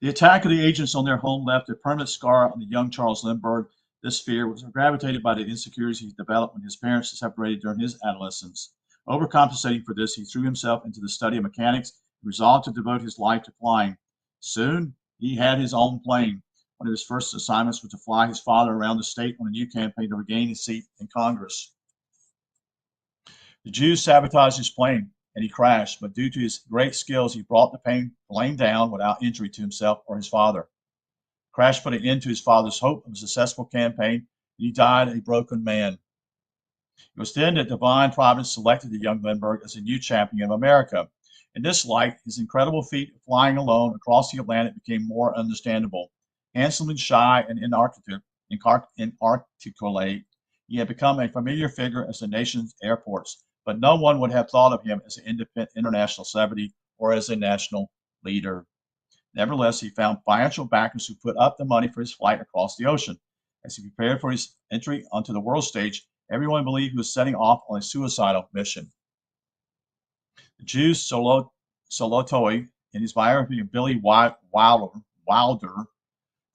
The attack of the agents on their home left a permanent scar on the young Charles Lindbergh. This fear was aggravated by the insecurities he developed when his parents separated during his adolescence. Overcompensating for this, he threw himself into the study of mechanics and resolved to devote his life to flying. Soon, he had his own plane. One of his first assignments was to fly his father around the state on a new campaign to regain his seat in Congress. The Jews sabotaged his plane and he crashed, but due to his great skills, he brought the plane down without injury to himself or his father. The crash put an end to his father's hope of a successful campaign, and he died a broken man. It was then that divine providence selected the young Lindbergh as a new champion of America. In this light, his incredible feat of flying alone across the Atlantic became more understandable. Handsome and shy and inarticulate, he had become a familiar figure as the nation's airports, but no one would have thought of him as an independent international celebrity or as a national leader. Nevertheless, he found financial backers who put up the money for his flight across the ocean. As he prepared for his entry onto the world stage, everyone believed he was setting off on a suicidal mission. The Jew Solotoi, in his biography of Billy Wilder,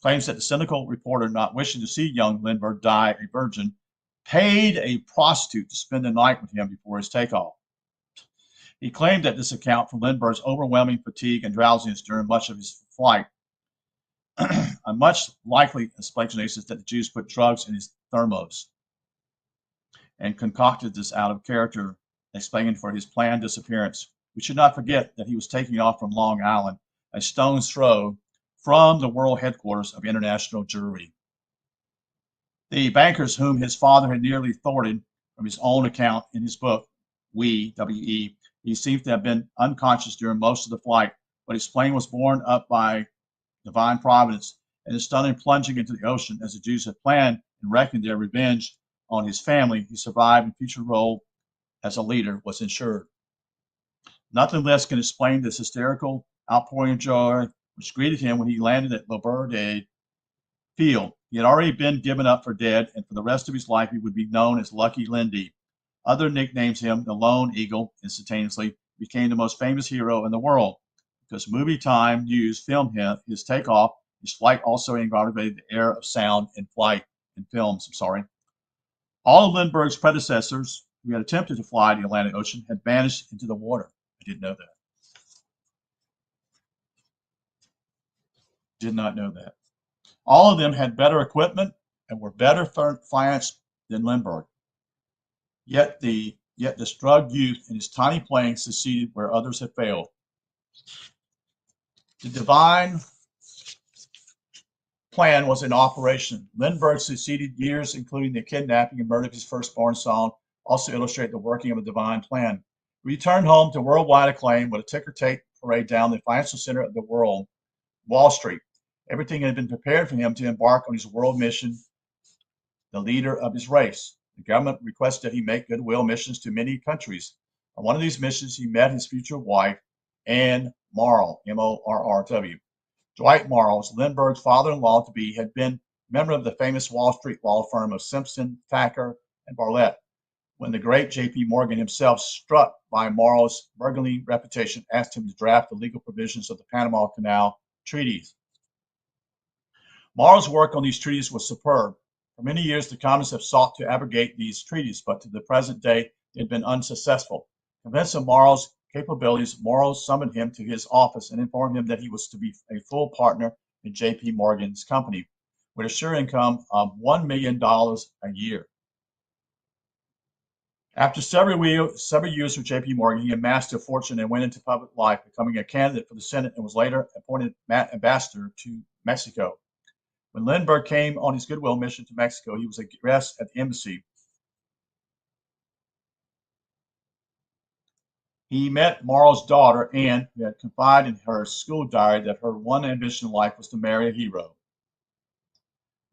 claims that the cynical reporter, not wishing to see young Lindbergh die a virgin, paid a prostitute to spend the night with him before his takeoff. He claimed that this account for Lindbergh's overwhelming fatigue and drowsiness during much of his flight. A much likely explanation is that the Jews put drugs in his thermos and concocted this out of character, explaining for his planned disappearance. We should not forget that he was taking off from Long Island, a stone's throw from the world headquarters of international jewelry. The bankers whom his father had nearly thwarted, from his own account in his book, W.E., he seems to have been unconscious during most of the flight, but his plane was borne up by divine providence, and instead of plunging into the ocean as the Jews had planned and reckoned their revenge on his family, he survived and future role as a leader was ensured. Nothing less can explain this hysterical outpouring of joy which greeted him when he landed at Lindbergh Field. He had already been given up for dead, and for the rest of his life he would be known as Lucky Lindy. Other nicknames him the Lone Eagle. Instantaneously became the most famous hero in the world because Movie Time News filmed his takeoff. His flight also inaugurated the era of sound in films. All of Lindbergh's predecessors who had attempted to fly the Atlantic Ocean had vanished into the water. I didn't know that. Did not know that. All of them had better equipment and were better financed than Lindbergh. Yet this drugged youth in his tiny plane succeeded where others had failed. The divine plan was in operation. Lindbergh succeeded years, including the kidnapping and murder of his firstborn son, also illustrate the working of a divine plan. He returned home to worldwide acclaim with a ticker tape parade down the financial center of the world, Wall Street. Everything had been prepared for him to embark on his world mission, the leader of his race. The government requested that he make goodwill missions to many countries. On one of these missions, he met his future wife, Anne Morrill, M-O-R-R-W. Dwight Morrill, Lindbergh's father-in-law-to-be, had been a member of the famous Wall Street law firm of Simpson, Thacker, and Bartlett. When the great J.P. Morgan himself, struck by Morrill's burgeoning reputation, asked him to draft the legal provisions of the Panama Canal treaties. Morrill's work on these treaties was superb. For many years, the communists have sought to abrogate these treaties, but to the present day, they had been unsuccessful. Convinced of Morrill's capabilities, Morrill summoned him to his office and informed him that he was to be a full partner in J.P. Morgan's company, with a sure income of $1 million a year. After several years with J.P. Morgan, he amassed a fortune and went into public life, becoming a candidate for the Senate and was later appointed ambassador to Mexico. When Lindbergh came on his goodwill mission to Mexico, he was a guest at the embassy. He met Morrill's daughter, Anne, who had confided in her school diary that her one ambition in life was to marry a hero.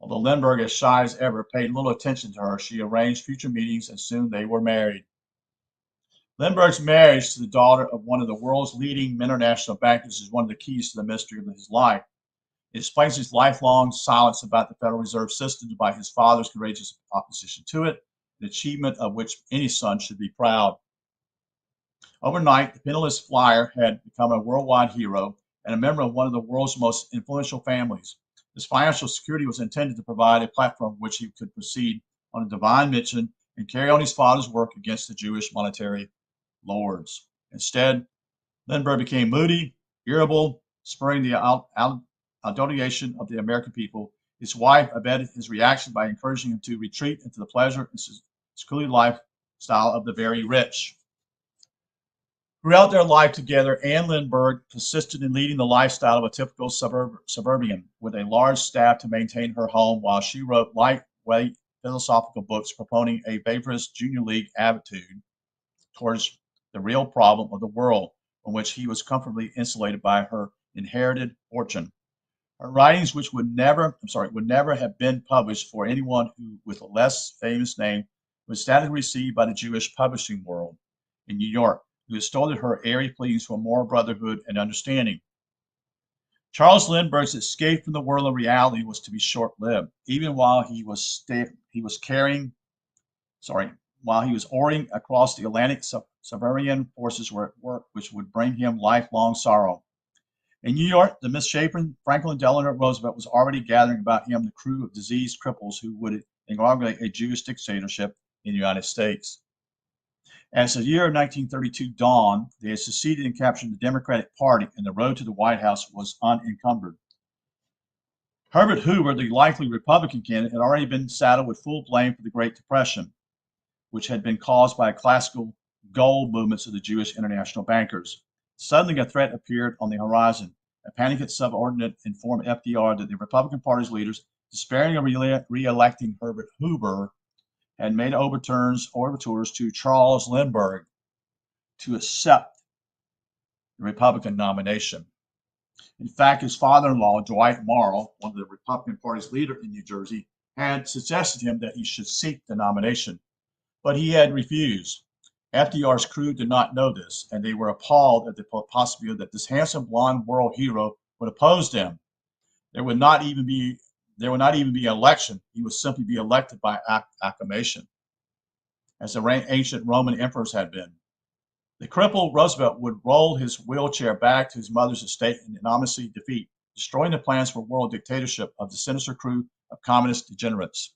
Although Lindbergh, as shy as ever, paid little attention to her, she arranged future meetings and soon they were married. Lindbergh's marriage to the daughter of one of the world's leading international bankers is one of the keys to the mystery of his life. It explains his lifelong silence about the Federal Reserve System by his father's courageous opposition to it, an achievement of which any son should be proud. Overnight, the penniless flyer had become a worldwide hero and a member of one of the world's most influential families. His financial security was intended to provide a platform which he could proceed on a divine mission and carry on his father's work against the Jewish monetary lords. Instead, Lindbergh became moody, irritable, spurring the adulation of the American people. His wife abetted his reaction by encouraging him to retreat into the pleasure and secluded lifestyle of the very rich. Throughout their life together, Anne Lindbergh persisted in leading the lifestyle of a typical suburban, with a large staff to maintain her home while she wrote lightweight philosophical books proponing a vaporous junior league attitude towards the real problem of the world, from which he was comfortably insulated by her inherited fortune. Her writings, which would never have been published for anyone who, with a less famous name, was statically received by the Jewish publishing world in New York, who extolled her airy pleas for more brotherhood and understanding. Charles Lindbergh's escape from the world of reality was to be short-lived, even while he was oaring across the Atlantic. Suburban forces were at work, which would bring him lifelong sorrow. In New York, the misshapen Franklin Delano Roosevelt was already gathering about him the crew of diseased cripples who would inaugurate a Jewish dictatorship in the United States. As the year of 1932 dawned, they had succeeded in capturing the Democratic Party, and the road to the White House was unencumbered. Herbert Hoover, the likely Republican candidate, had already been saddled with full blame for the Great Depression, which had been caused by classical gold movements of the Jewish international bankers. Suddenly, a threat appeared on the horizon. A panicked subordinate informed FDR that the Republican Party's leaders, despairing of re-electing Herbert Hoover, had made overtures to Charles Lindbergh to accept the Republican nomination. In fact, his father-in-law, Dwight Morrow, one of the Republican Party's leader in New Jersey, had suggested to him that he should seek the nomination, but he had refused. FDR's crew did not know this, and they were appalled at the possibility that this handsome blonde world hero would oppose them. There would not even be an election. He would simply be elected by acclamation, as the ancient Roman emperors had been. The crippled Roosevelt would roll his wheelchair back to his mother's estate in ignominious defeat, destroying the plans for world dictatorship of the sinister crew of communist degenerates.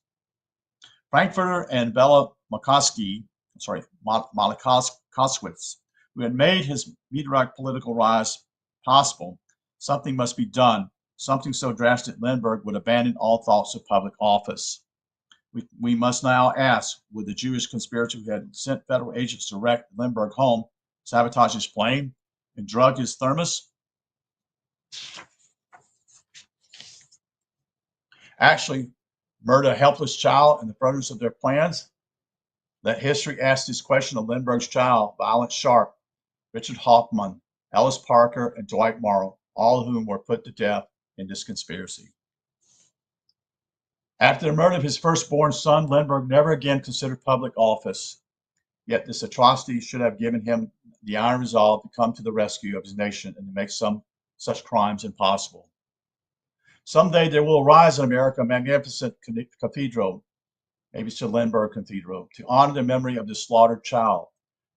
Frankfurter and Bela Malakowitz, who had made his meteoric political rise possible, something must be done, something so drastic Lindbergh would abandon all thoughts of public office. We must now ask, would the Jewish conspirator who had sent federal agents to wreck Lindbergh home, sabotage his plane, and drug his thermos, actually murder a helpless child in the furtherance of their plans? Let history ask this question of Lindbergh's child, Violet Sharp, Richard Hauptmann, Ellis Parker, and Dwight Morrow, all of whom were put to death in this conspiracy. After the murder of his firstborn son, Lindbergh never again considered public office. Yet this atrocity should have given him the iron resolve to come to the rescue of his nation and to make some such crimes impossible. Someday there will arise in America a magnificent cathedral, maybe it's the Lindbergh Cathedral, to honor the memory of the slaughtered child,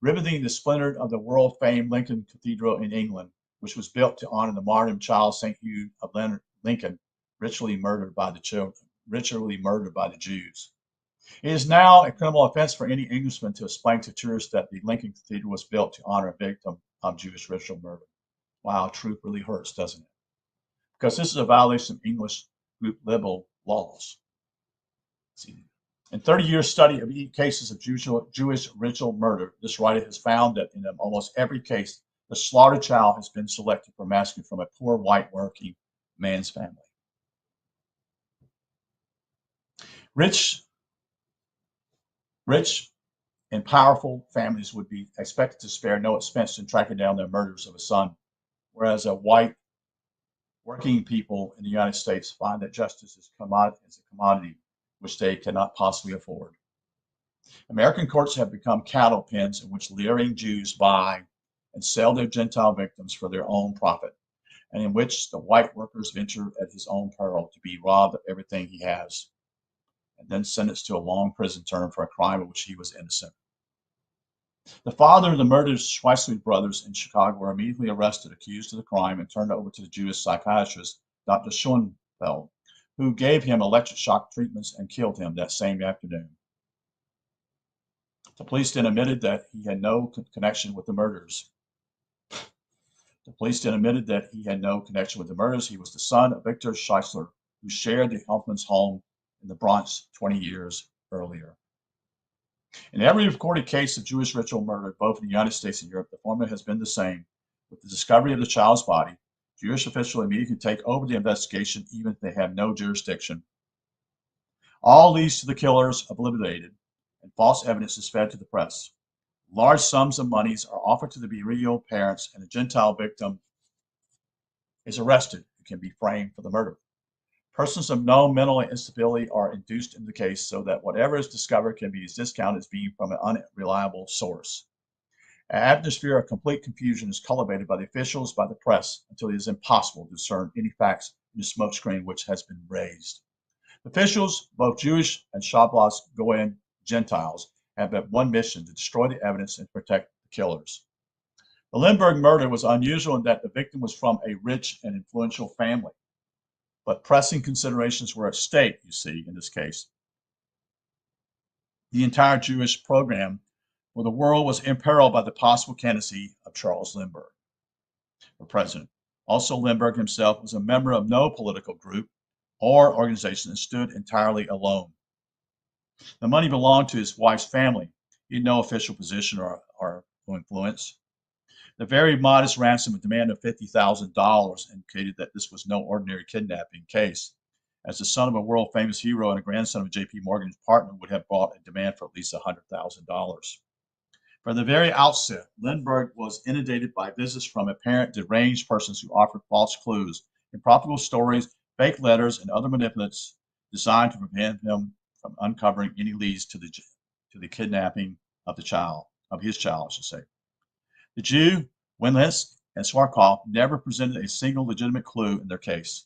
riveting the splendor of the world-famed Lincoln Cathedral in England, which was built to honor the martyred child St. Hugh of Lincoln, ritually murdered by the Jews. It is now a criminal offense for any Englishman to explain to tourists that the Lincoln Cathedral was built to honor a victim of Jewish ritual murder. Wow, truth really hurts, doesn't it? Because this is a violation of English group liberal laws. In 30 years study of cases of Jewish ritual murder, this writer has found that in almost every case, the slaughtered child has been selected for massacre from a poor white working man's family. Rich and powerful families would be expected to spare no expense in tracking down the murderers of a son, whereas Working people in the United States find that justice is a commodity which they cannot possibly afford. American courts have become cattle pens in which leering Jews buy and sell their Gentile victims for their own profit, and in which the white workers venture at his own peril to be robbed of everything he has, and then sentenced to a long prison term for a crime of which he was innocent. The father of the murdered Schweitzer brothers in Chicago were immediately arrested, accused of the crime, and turned over to the Jewish psychiatrist, Dr. Schoenfeld, who gave him electric shock treatments and killed him that same afternoon. The police then admitted that he had no connection with the murders. The police then admitted that he had no connection with the murders. He was the son of Victor Schweitzer, who shared the Hauptmann's home in the Bronx 20 years earlier. In every recorded case of Jewish ritual murder, both in the United States and Europe, the formula has been the same. With the discovery of the child's body, Jewish officials immediately take over the investigation, even if they have no jurisdiction. All leads to the killers obliterated, and false evidence is fed to the press. Large sums of monies are offered to the bereaved parents, and the Gentile victim is arrested and can be framed for the murder. Persons of known mental instability are induced in the case so that whatever is discovered can be discounted as being from an unreliable source. An atmosphere of complete confusion is cultivated by the officials, by the press, until it is impossible to discern any facts in the smokescreen which has been raised. The officials, both Jewish and Shabbat Goyen Gentiles, have but one mission: to destroy the evidence and protect the killers. The Lindbergh murder was unusual in that the victim was from a rich and influential family. But pressing considerations were at stake, you see, in this case. The entire Jewish program for the world was imperiled by the possible candidacy of Charles Lindbergh for president. Also, Lindbergh himself was a member of no political group or organization and stood entirely alone. The money belonged to his wife's family. He had no official position or influence. The very modest ransom, a demand of $50,000, indicated that this was no ordinary kidnapping case, as the son of a world-famous hero and a grandson of J.P. Morgan's partner would have brought a demand for at least $100,000. From the very outset, Lindbergh was inundated by visits from apparent deranged persons who offered false clues, improbable stories, fake letters, and other manipulants designed to prevent him from uncovering any leads to the kidnapping of his child, I should say. The Jew, Winlisk, and Swarkoff never presented a single legitimate clue in their case.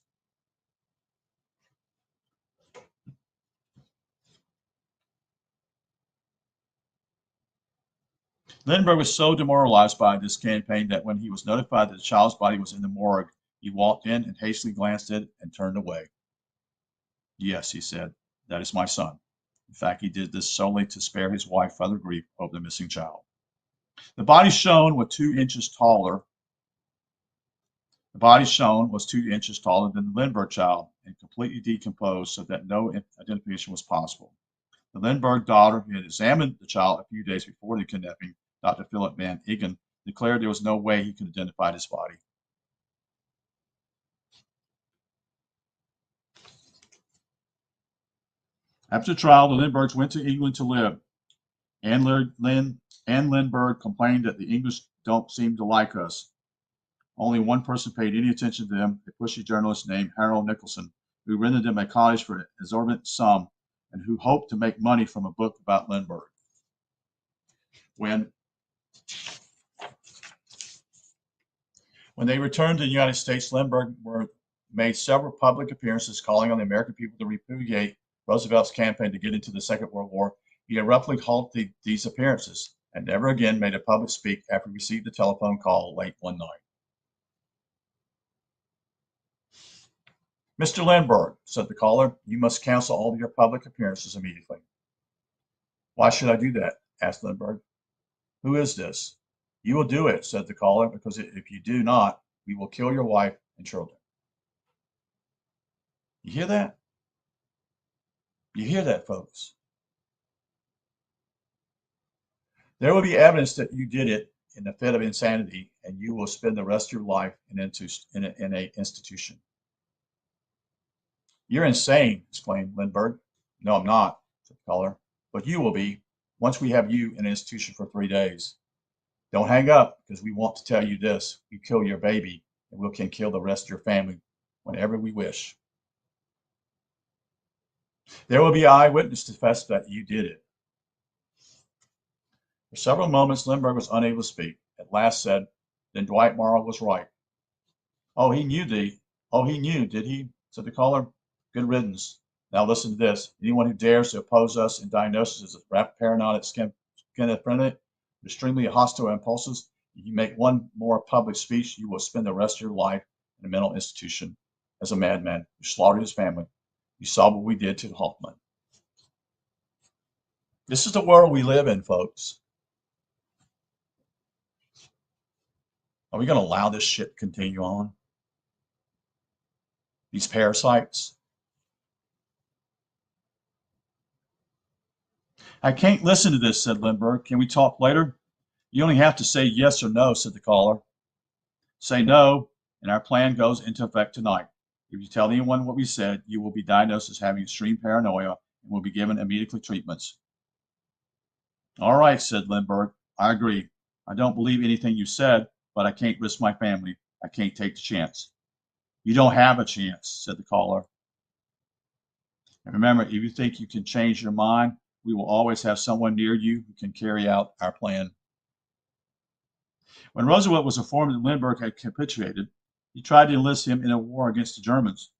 Lindbergh was so demoralized by this campaign that when he was notified that the child's body was in the morgue, he walked in and hastily glanced at it and turned away. Yes, he said, that is my son. In fact, he did this solely to spare his wife further grief over the missing child. The body shown was 2 inches taller. The body shown was 2 inches taller than the Lindbergh child and completely decomposed so that no identification was possible. The Lindbergh daughter, who had examined the child a few days before the kidnapping, Dr. Philip Van Egan, declared there was no way he could identify his body. After the trial, the Lindberghs went to England to live. Anne Lindbergh complained that the English don't seem to like us. Only one person paid any attention to them, a pushy journalist named Harold Nicholson, who rented them a cottage for an exorbitant sum and who hoped to make money from a book about Lindbergh. When they returned to the United States, Lindbergh made several public appearances calling on the American people to repudiate Roosevelt's campaign to get into the Second World War. He abruptly halted these appearances and never again made a public speak after he received a telephone call late one night. Mr. Lindbergh, said the caller, you must cancel all of your public appearances immediately. Why should I do that? Asked Lindbergh. Who is this? You will do it, said the caller, because if you do not, we will kill your wife and children. You hear that? You hear that, folks? There will be evidence that you did it in a fit of insanity, and you will spend the rest of your life in an institution. You're insane, exclaimed Lindbergh. No, I'm not, said the caller, but you will be once we have you in an institution for 3 days. Don't hang up, because we want to tell you this. We kill your baby, and we can kill the rest of your family whenever we wish. There will be eyewitness to confess that you did it. For several moments, Lindbergh was unable to speak. At last said, then Dwight Morrow was right. Oh, he knew did he? Said the caller. Good riddance. Now listen to this. Anyone who dares to oppose us in diagnosis of paranoid schizophrenic, extremely hostile impulses, if you make one more public speech, you will spend the rest of your life in a mental institution as a madman who slaughtered his family. You saw what we did to the Hauptmann. This is the world we live in, folks. Are we going to allow this shit to continue on? These parasites? I can't listen to this, said Lindbergh. Can we talk later? You only have to say yes or no, said the caller. Say no, and our plan goes into effect tonight. If you tell anyone what we said, you will be diagnosed as having extreme paranoia and will be given immediately treatments. All right, said Lindbergh. I agree. I don't believe anything you said, but I can't risk my family. I can't take the chance. You don't have a chance, said the caller. And remember, if you think you can change your mind, we will always have someone near you who can carry out our plan. When Roosevelt was informed that Lindbergh had capitulated, he tried to enlist him in a war against the Germans.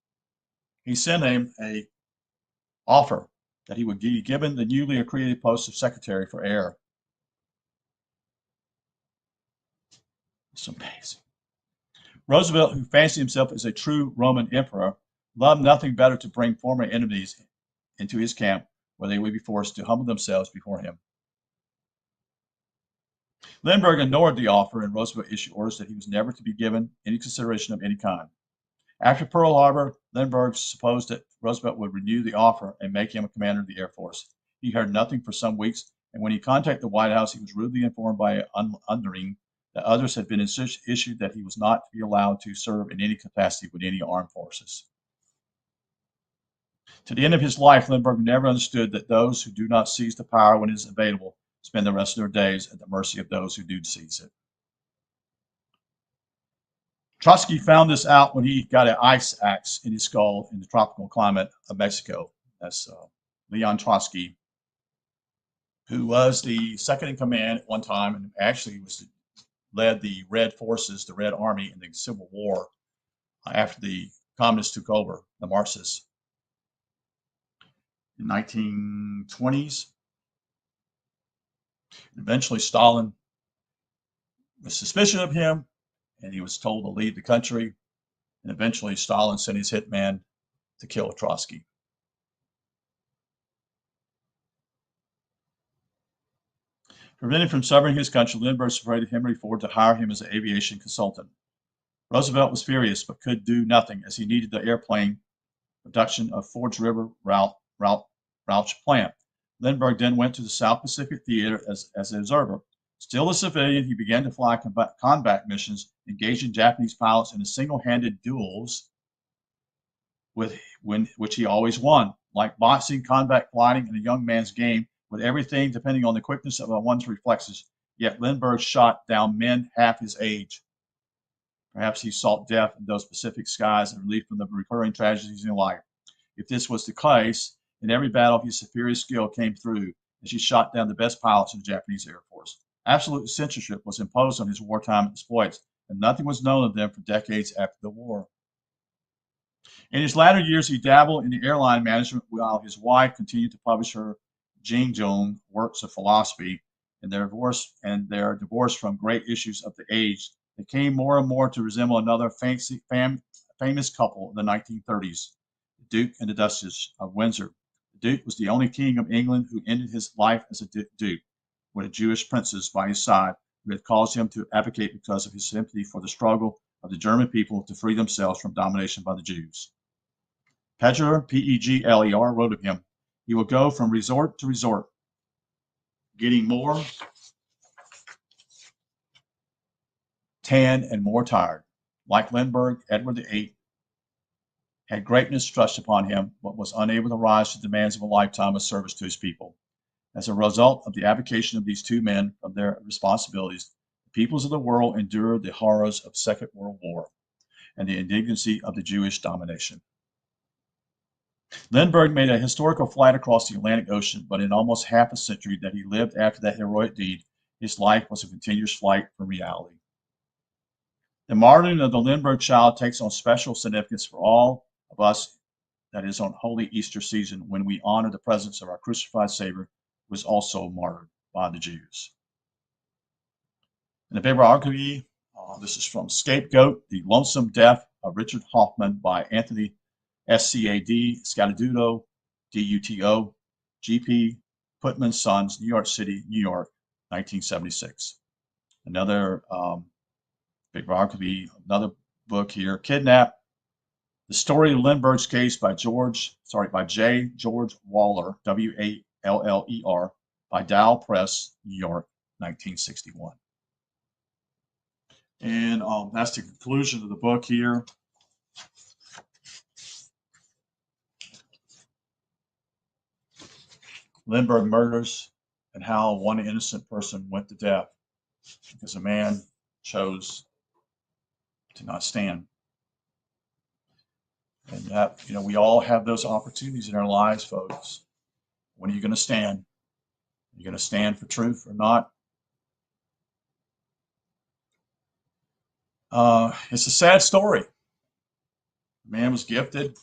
He sent him an offer that he would be given the newly created post of Secretary for Air. It's amazing. Roosevelt, who fancied himself as a true Roman emperor, loved nothing better to bring former enemies into his camp, where they would be forced to humble themselves before him. Lindbergh ignored the offer, and Roosevelt issued orders that he was never to be given any consideration of any kind. After Pearl Harbor, Lindbergh supposed that Roosevelt would renew the offer and make him a commander of the Air Force. He heard nothing for some weeks, and when he contacted the White House, he was rudely informed by an underling that others had been issued that he was not to be allowed to serve in any capacity with any armed forces. To the end of his life, Lindbergh never understood that those who do not seize the power when it is available spend the rest of their days at the mercy of those who do seize it. Trotsky found this out when he got an ice axe in his skull in the tropical climate of Mexico. That's Leon Trotsky, who was the second in command at one time and actually led the Red Forces, the Red Army, in the Civil War after the communists took over, the Marxists, in 1920s. Eventually, Stalin was suspicious of him, and he was told to leave the country. And eventually, Stalin sent his hitman to kill Trotsky. Prevented from serving his country, Lindbergh persuaded Henry Ford to hire him as an aviation consultant. Roosevelt was furious, but could do nothing, as he needed the airplane production of Ford's River Rouch plant. Lindbergh then went to the South Pacific Theater as an observer. Still a civilian, he began to fly combat missions, engaging Japanese pilots in single-handed duels, which he always won. Like boxing, combat gliding, and a young man's game, with everything depending on the quickness of one's reflexes. Yet Lindbergh shot down men half his age. Perhaps he sought death in those Pacific skies and relief from the recurring tragedies in life. If this was the case, in every battle his superior skill came through as he shot down the best pilots in the Japanese Air Force. Absolute censorship was imposed on his wartime exploits, and nothing was known of them for decades after the war. In his latter years, he dabbled in the airline management while his wife continued to publish her Jing works of philosophy, and their divorce from great issues of the age. They came more and more to resemble another famous couple in the 1930s, the Duke and the Duchess of Windsor. The Duke was the only king of England who ended his life as a duke, with a Jewish princess by his side who had caused him to advocate because of his sympathy for the struggle of the German people to free themselves from domination by the Jews. Pegler, P-E-G-L-E-R, wrote of him, "He will go from resort to resort, getting more tan and more tired. Like Lindbergh, Edward VIII had greatness thrust upon him, but was unable to rise to the demands of a lifetime of service to his people. As a result of the abdication of these two men from their responsibilities, the peoples of the world endured the horrors of the Second World War. and the indignity of the Jewish domination. Lindbergh made a historical flight across the Atlantic Ocean, but in almost half a century that he lived after that heroic deed, his life was a continuous flight from reality. The martyrdom of the Lindbergh child takes on special significance for all of us, that is, on Holy Easter season, when we honor the presence of our crucified Savior, who was also martyred by the Jews. In the bibliography, this is from Scapegoat, The Lonesome Death of Richard Hauptmann by Anthony Scad, Scaduto, Duto, G.P. Putman Sons, New York City, New York, 1976. Another bibliography, another book here, Kidnap, The Story of Lindbergh's Case by J. George Waller, Waller, by Dow Press, New York, 1961. And that's the conclusion of the book here. Lindbergh Murders, and how one innocent person went to death because a man chose to not stand. And that, we all have those opportunities in our lives, folks. When are you going to stand? Are you going to stand for truth or not? It's a sad story. The man was gifted.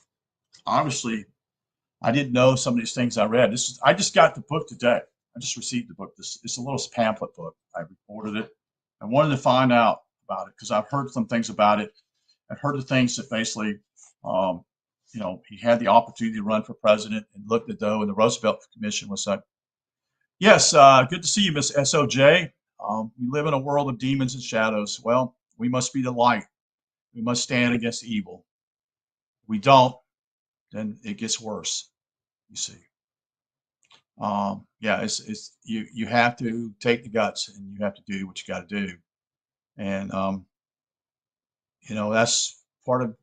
Obviously, I didn't know some of these things I read. I just got the book today. I just received the book. It's a little pamphlet book. I reported it. I wanted to find out about it because I've heard some things about it. I've heard the things that basically, he had the opportunity to run for president and looked at though, and the Roosevelt Commission was like, yes, good to see you, Miss SOJ. We live in a world of demons and shadows. Well, we must be the light. We must stand against evil. If we don't, then it gets worse. You see, it's you have to take the guts and you have to do what you got to do, and that's part of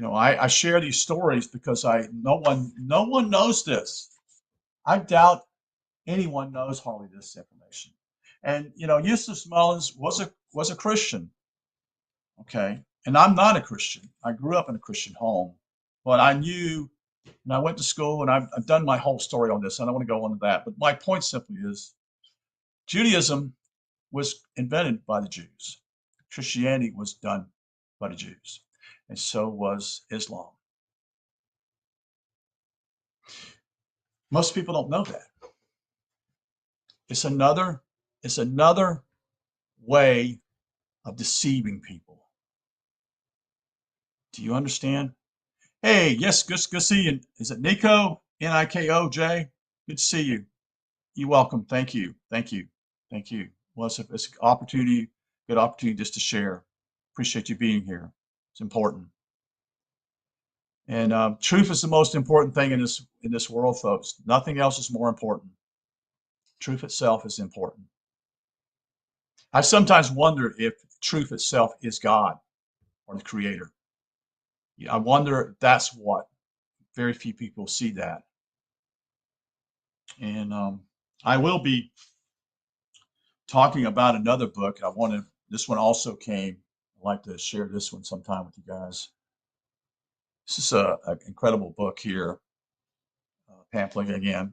I share these stories because no one knows this. I doubt anyone knows hardly this information, and Eustace Mullins was a Christian, okay, and I'm not a Christian. I grew up in a Christian home, but I knew. And I went to school, and I've done my whole story on this. I don't want to go into that. But my point simply is Judaism was invented by the Jews. Christianity was done by the Jews. And so was Islam. Most people don't know that. It's another way of deceiving people. Do you understand? Hey, yes, good to see you. Is it Nico? Nikoj? Good to see you. You're welcome. Thank you. Well, it's an opportunity, good opportunity just to share. Appreciate you being here. It's important. And truth is the most important thing in this world, folks. Nothing else is more important. Truth itself is important. I sometimes wonder if truth itself is God or the Creator. I wonder if that's what. Very few people see that. And I will be talking about another book. This one also came. I'd like to share this one sometime with you guys. This is an incredible book here, pamphlet again,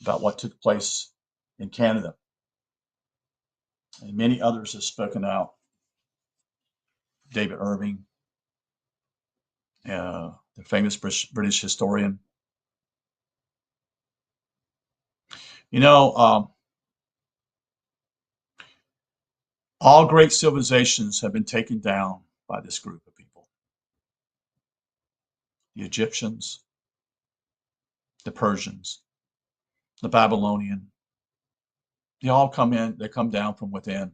about what took place in Canada. And many others have spoken out. David Irving, the famous British historian. All great civilizations have been taken down by this group of people. The Egyptians, the Persians, the Babylonian. They all come down from within.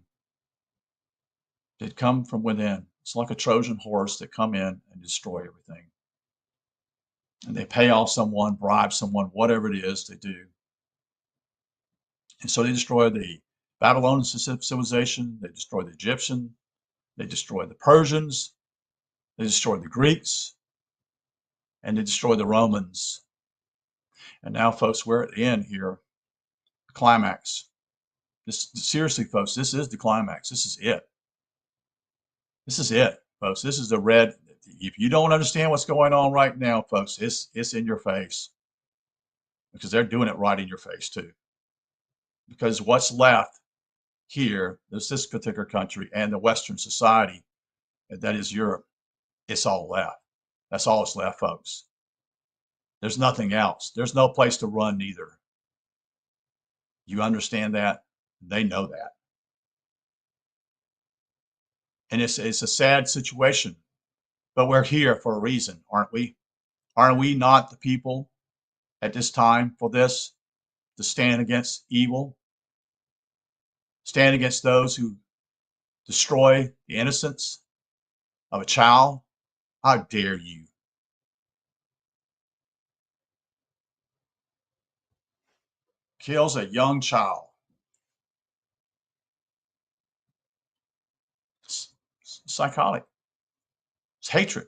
They come from within. It's like a Trojan horse that come in and destroy everything. And they pay off someone, bribe someone, whatever it is they do. And so they destroy the Babylonian civilization, they destroy the Egyptian, they destroy the Persians, they destroy the Greeks, and they destroy the Romans. And now, folks, we're at the end here, the climax. Seriously, folks, this is the climax. This is it. This is it, folks. This is the red. If you don't understand what's going on right now, folks, it's in your face, because they're doing it right in your face too. Because what's left here is this particular country and the Western society, and that is Europe. It's all left. That's all that's left, folks. There's nothing else. There's no place to run neither. You understand that? They know that. And it's a sad situation, but we're here for a reason, aren't we? Aren't we not the people at this time for this, to stand against evil, stand against those who destroy the innocence of a child? How dare you? Kills a young child. It's psychotic. It's hatred.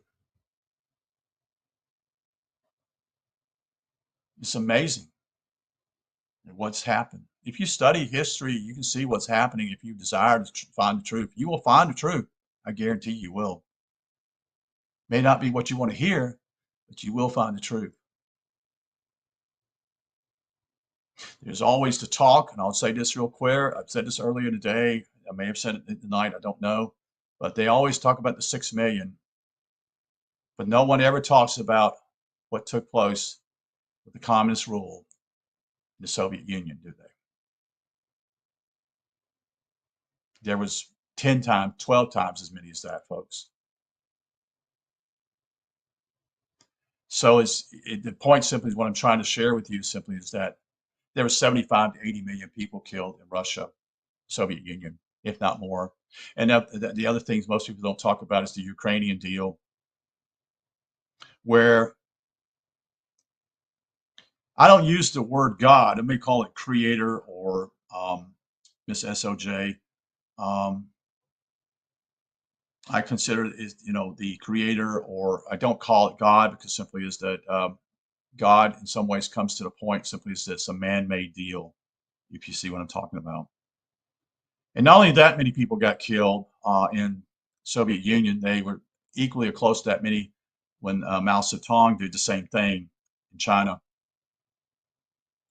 It's amazing what's happened. If you study history, you can see what's happening. If you desire to find the truth, you will find the truth. I guarantee you will. May not be what you want to hear, but you will find the truth. There's always the talk, and I'll say this real quick. I've said this earlier today. I may have said it tonight. I don't know. But they always talk about the 6 million. But no one ever talks about what took place with the communist rule in the Soviet Union, do they? There was 10 times, 12 times as many as that, folks. So the point simply is what I'm trying to share with you simply is that there were 75 to 80 million people killed in Russia, Soviet Union, if not more. And the other things most people don't talk about is the Ukrainian deal, where I don't use the word God. I may call it creator or Miss SOJ. I consider it, the creator, or I don't call it God, because simply is that God in some ways comes to the point simply is that it's a man-made deal, if you see what I'm talking about. And not only that many people got killed in Soviet Union, they were equally or close to that many when Mao Zedong did the same thing in China.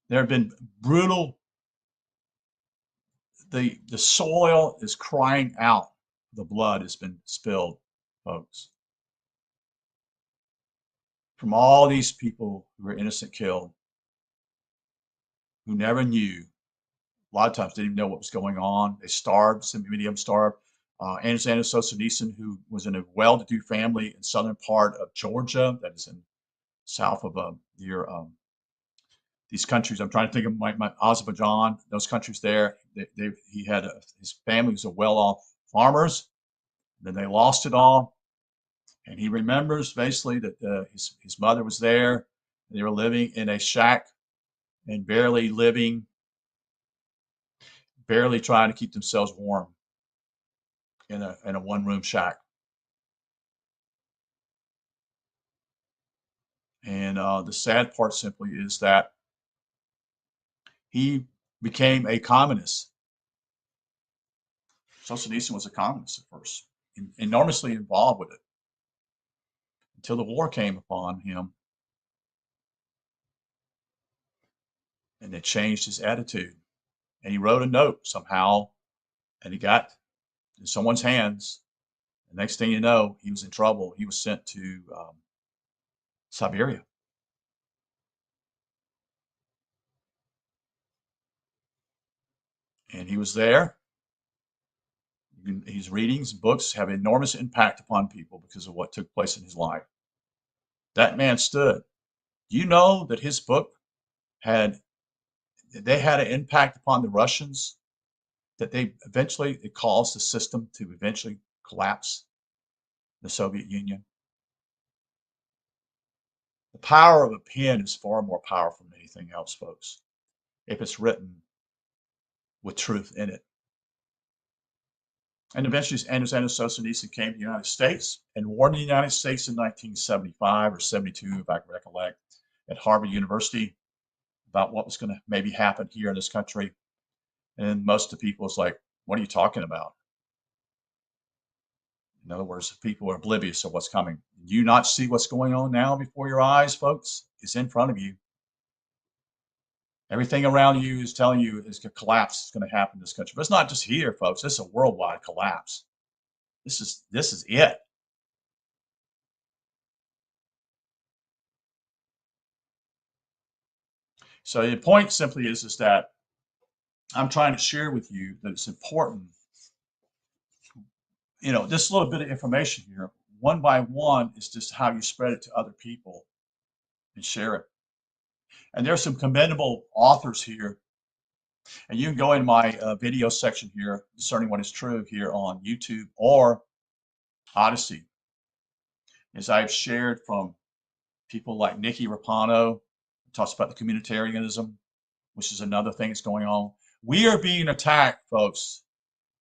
There have been brutal, the soil is crying out. The blood has been spilled, folks, from all these people who were innocent killed, who never knew. A lot of times didn't even know what was going on. They starved. Many of them starved. Anna Solzhenitsyn, who was in a well-to-do family in southern part of Georgia, that is in south of near these countries. I'm trying to think of my Azerbaijan, those countries there. He had his family was a well-off farmers. Then they lost it all, and he remembers basically that his mother was there. And they were living in a shack and barely trying to keep themselves warm in a one-room shack. And the sad part simply is that he became a communist. Solzhenitsyn was a communist at first, enormously involved with it, until the war came upon him, and it changed his attitude. And he wrote a note somehow, and he got in someone's hands. The next thing you know, he was in trouble. He was sent to Siberia. And he was there. His readings, books have enormous impact upon people because of what took place in his life. That man stood. You know that his book had an impact upon the Russians, that it caused the system to eventually collapse, the Soviet Union. The power of a pen is far more powerful than anything else, folks, if it's written with truth in it. And eventually, Anna Solzhenitsyn came to the United States and warned the United States in 1975 or 72, if I can recollect, at Harvard University about what was going to maybe happen here in this country. And most of the people was like, what are you talking about? In other words, people are oblivious of what's coming. Do you not see what's going on now before your eyes, folks? It's in front of you. Everything around you is telling you is a collapse is going to happen in this country. But it's not just here, folks. This is a worldwide collapse. This is it. So the point simply is that I'm trying to share with you that it's important, just a little bit of information here. One by one is just how you spread it to other people and share it. And there's some commendable authors here. And you can go in my video section here, Discerning What Is True, here on YouTube or Odyssey. As I've shared from people like Nikki Rapano, who talks about the communitarianism, which is another thing that's going on. We are being attacked, folks,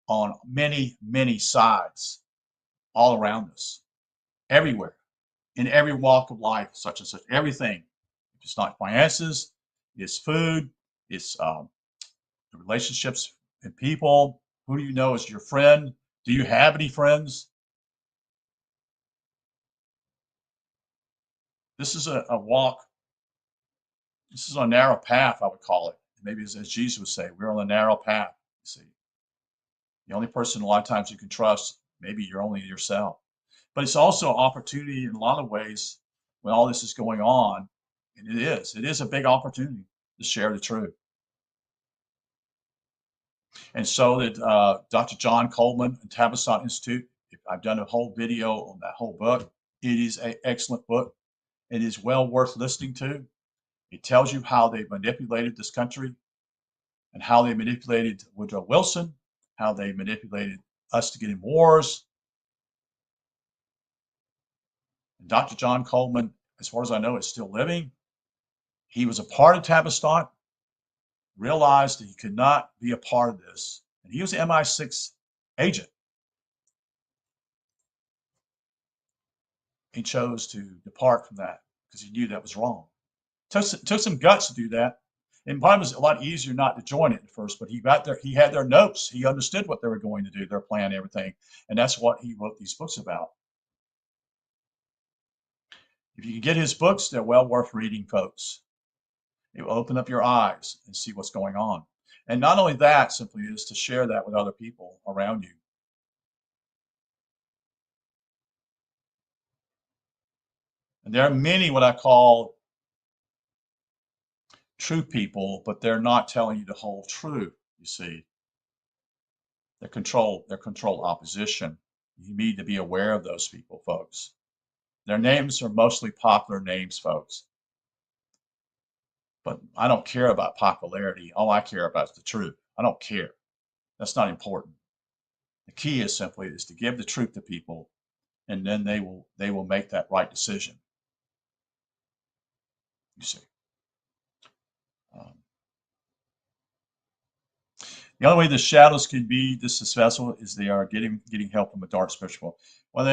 on many, many sides all around us, everywhere, in every walk of life, such and such, everything. If it's not finances, it's food, it's relationships and people. Who do you know is your friend? Do you have any friends? This is a walk. This is a narrow path, I would call it. Maybe as Jesus would say, we're on a narrow path. You see, the only person a lot of times you can trust, maybe you're only yourself. But it's also an opportunity in a lot of ways when all this is going on, and it is a big opportunity to share the truth. And so that Dr. John Coleman and Tavistock Institute, I've done a whole video on that whole book. It is an excellent book. It is well worth listening to. It tells you how they manipulated this country and how they manipulated Woodrow Wilson, how they manipulated us to get in wars. And Dr. John Coleman, as far as I know, is still living. He was a part of Tavistock, realized that he could not be a part of this. And he was an MI6 agent. He chose to depart from that because he knew that was wrong. Took some guts to do that. And probably was a lot easier not to join it at first, but he got there, he had their notes. He understood what they were going to do, their plan, everything. And that's what he wrote these books about. If you can get his books, they're well worth reading, folks. It will open up your eyes and see what's going on. And not only that, simply is to share that with other people around you. And there are many what I call true people, but they're not telling you the whole truth, you see. They're control opposition. You need to be aware of those people, folks. Their names are mostly popular names, folks. But I don't care about popularity. All I care about is the truth. I don't care. That's not important. The key is simply is to give the truth to people, and then they will make that right decision. You see. The only way the shadows can be this successful is they are getting help from a dark spiritual. Well,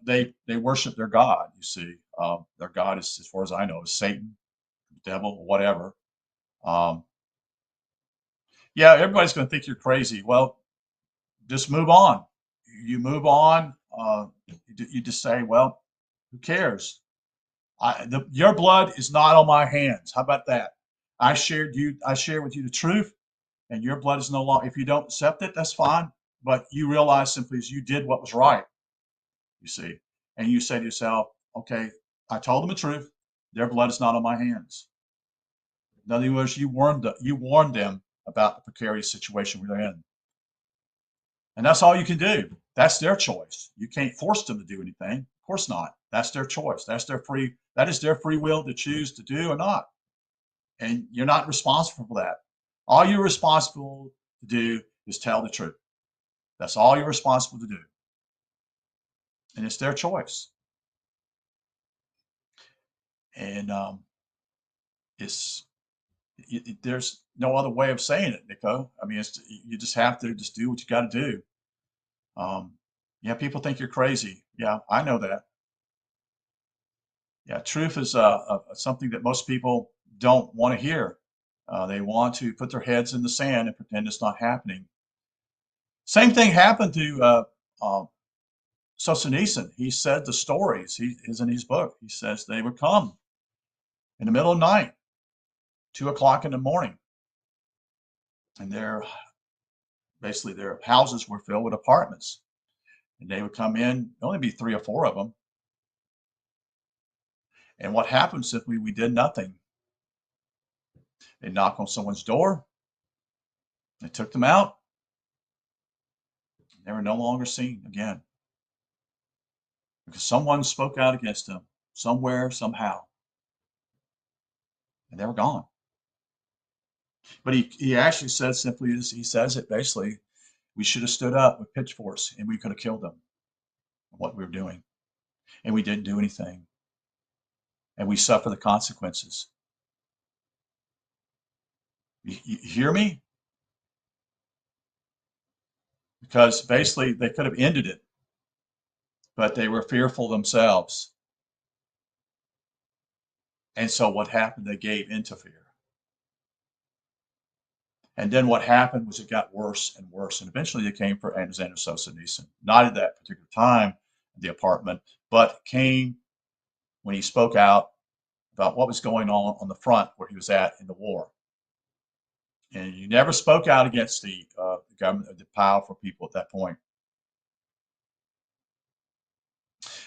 they worship their god. You see, their god is, as far as I know, is Satan, the devil, whatever. Yeah, everybody's going to think you're crazy. Well, just move on. You move on. You just say, well, who cares? Your blood is not on my hands. How about that? I share with you the truth, and your blood is no longer. If you don't accept it, that's fine. But you realize simply as you did what was right. You see, and you say to yourself, okay, I told them the truth. Their blood is not on my hands. In other words, you warned them about the precarious situation we're in. And that's all you can do. That's their choice. You can't force them to do anything. Of course not. That's their choice. That is their free will to choose to do or not. And you're not responsible for that. All you're responsible to do is tell the truth. That's all you're responsible to do. And it's their choice. And there's no other way of saying it, Nico. I mean, you just have to just do what you got to do. Yeah, people think you're crazy. Yeah, I know that. Yeah, truth is something that most people don't want to hear. They want to put their heads in the sand and pretend it's not happening. Same thing happened to Solzhenitsyn, he said the stories, he is in his book. He says they would come in the middle of the night, 2 o'clock in the morning, and basically their houses were filled with apartments. And they would come in, only be 3 or 4 of them. And what happens if we did nothing? They knock on someone's door, they took them out, they were no longer seen again. Because someone spoke out against them, somewhere, somehow, and they were gone. But he actually says simply, he says it basically, we should have stood up with pitchforks and we could have killed them, what we were doing. And we didn't do anything. And we suffer the consequences. You hear me? Because basically they could have ended it, but they were fearful themselves. And so what happened? They gave into fear. And then what happened was it got worse and worse. And eventually they came for Alexander Solzhenitsyn, not at that particular time in the apartment, but came when he spoke out about what was going on the front where he was at in the war. And he never spoke out against the government, the powerful people at that point.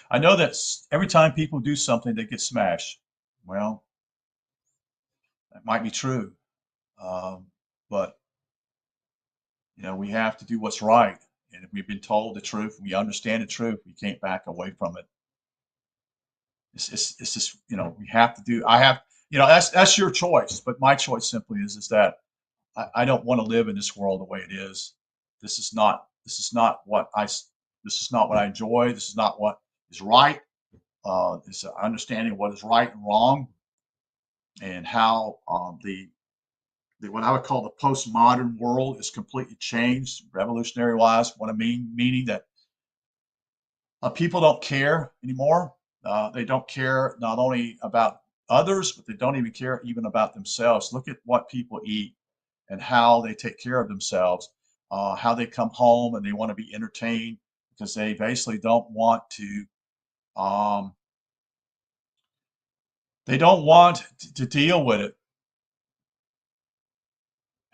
I know that every time people do something, they get smashed. Well, that might be true. But, we have to do what's right. And if we've been told the truth, we understand the truth, we can't back away from it. It's just, we have to do, that's your choice. But my choice simply is that I don't want to live in this world the way it is. This is not what I enjoy. This is not what is right. It's an understanding of what is right and wrong, and how what I would call the postmodern world is completely changed, revolutionary wise. What I mean, meaning that people don't care anymore. They don't care not only about others, but they don't even care even about themselves. Look at what people eat and how they take care of themselves, how they come home and they want to be entertained because they basically don't want to, deal with it.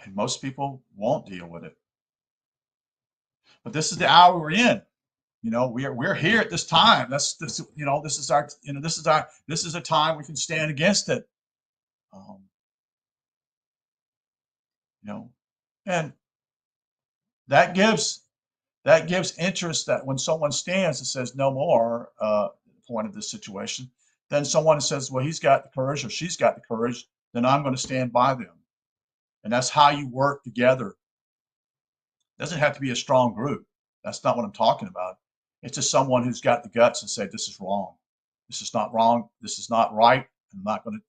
And most people won't deal with it. But this is the hour we're in. We're here at this time. This is a time we can stand against it. And that gives interest that when someone stands and says no more, point of this situation, then someone says, well, he's got the courage or she's got the courage, then I'm going to stand by them. And that's how you work together. It doesn't have to be a strong group. That's not what I'm talking about. It's just someone who's got the guts and say, this is wrong. This is not wrong. This is not right. I'm not going to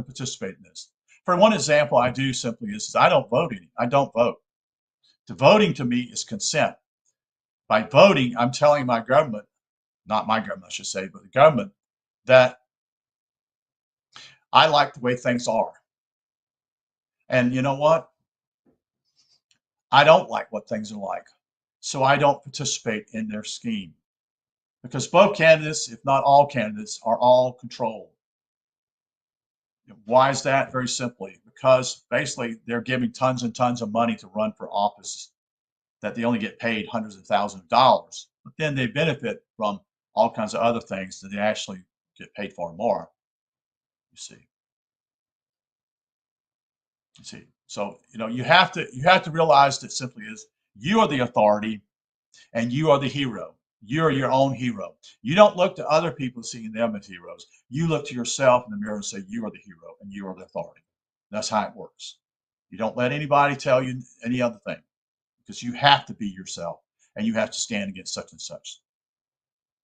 participate in this. For one example, I do simply is I don't vote I don't vote. The voting to me is consent. By voting, I'm telling my government, not my government, I should say, but the government, that I like the way things are. And you know what? I don't like what things are like. So I don't participate in their scheme. Because both candidates, if not all candidates, are all controlled. Why is that? Very simply, because basically they're giving tons and tons of money to run for office that they only get paid hundreds of thousands of dollars. But then they benefit from all kinds of other things that they actually get paid for more. You see. So you have to realize that simply is you are the authority and you are the hero. You're your own hero. You don't look to other people seeing them as heroes. You look to yourself in the mirror and say, you are the hero and you are the authority. That's how it works. You don't let anybody tell you any other thing, because you have to be yourself and you have to stand against such and such.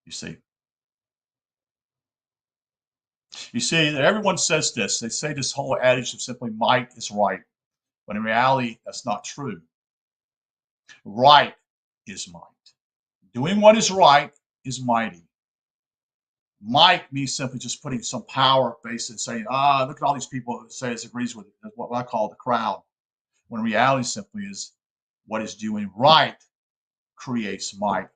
You see, everyone says this. They say this whole adage of simply might is right, when in reality, that's not true. Right is might. Doing what is right is mighty. Might means simply just putting some power based and saying, look at all these people that say it agrees with it. What I call the crowd. When reality simply is what is doing right creates might,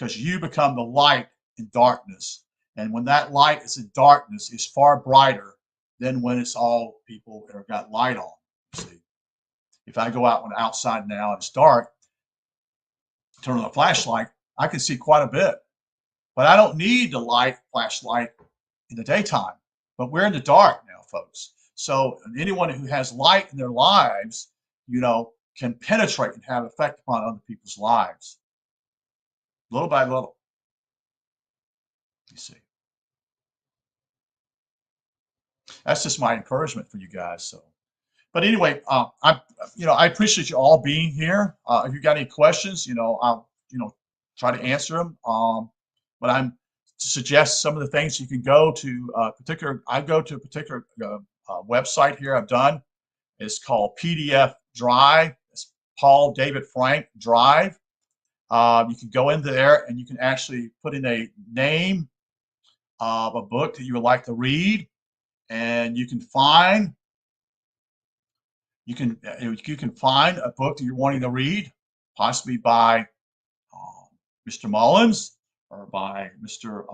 because you become the light in darkness. And when that light is in darkness, it's far brighter than when it's all people that have got light on. See, if I go out when outside now and it's dark, turn on a flashlight, I can see quite a bit. But I don't need the flashlight in the daytime. But we're in the dark now, folks. So anyone who has light in their lives, can penetrate and have effect upon other people's lives, little by little. You see, that's just my encouragement for you guys. So, but anyway, I appreciate you all being here. If you got any questions, I'll try to answer them. But I'm to suggest some of the things you can go to. I go to a particular website here. I've done. It's called PDF Drive. It's Paul David Frank Drive. You can go in there and you can actually put in a name of a book that you would like to read, and you can find find a book that you're wanting to read, possibly by Mr. Mullins or by Mr.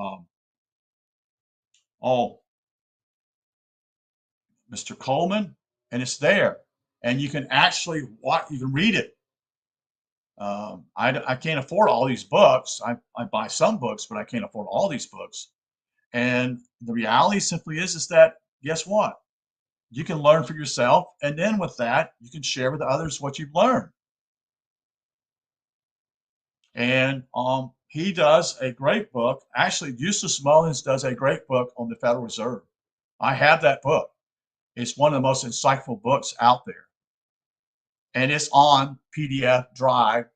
Mr. Coleman, and it's there, and you can actually you can read it. I can't afford all these books. I buy some books, but I can't afford all these books. And the reality simply is that, guess what? You can learn for yourself, and then with that, you can share with others what you've learned. And he does a great book. Actually, Eustace Mullins does a great book on the Federal Reserve. I have that book. It's one of the most insightful books out there. And it's on PDF Drive,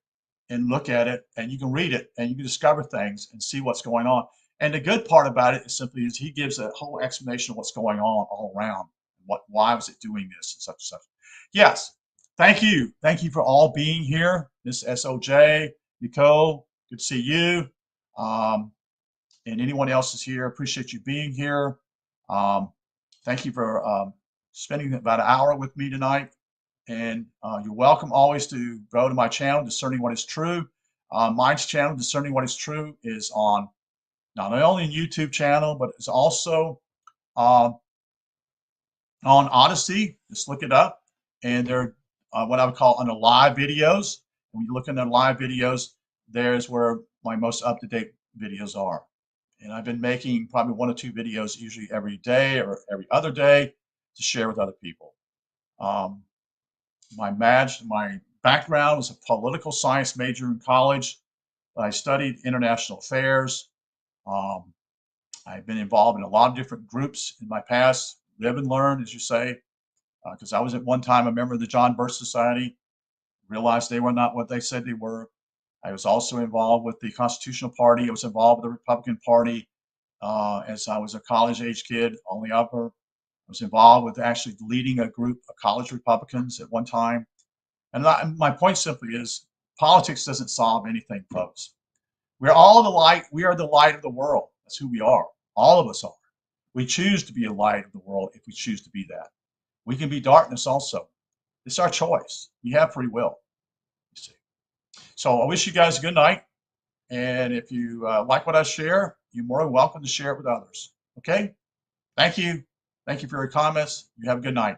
and look at it, and you can read it, and you can discover things and see what's going on. And the good part about it is simply he gives a whole explanation of what's going on all around. Why was it doing this and such and such. Yes, thank you. Thank you for all being here. Miss SOJ, Nicole, good to see you. And anyone else is here, appreciate you being here. Thank you for spending about an hour with me tonight. And you're welcome always to go to my channel, Discerning What Is True. Mine's channel, Discerning What Is True, is on not only a YouTube channel, but it's also on Odyssey. Just look it up. And they're what I would call under live videos. When you look in the live videos, there's where my most up-to-date videos are. And I've been making probably 1 or 2 videos, usually every day or every other day, to share with other people. My background was a political science major in college. I studied international affairs. I've been involved in a lot of different groups in my past, live and learn, as you say, because I was at one time a member of the John Birch Society, realized they were not what they said they were. I was also involved with the Constitutional Party. I was involved with the Republican Party as I was a college-age kid, only upper. I was involved with actually leading a group of college Republicans at one time. And my point simply is, politics doesn't solve anything, folks. We're all the light. We are the light of the world. That's who we are. All of us are. We choose to be a light of the world if we choose to be that. We can be darkness also. It's our choice. We have free will, you see. So I wish you guys a good night. And if you like what I share, you're more than welcome to share it with others. Okay? Thank you. Thank you for your comments. You have a good night.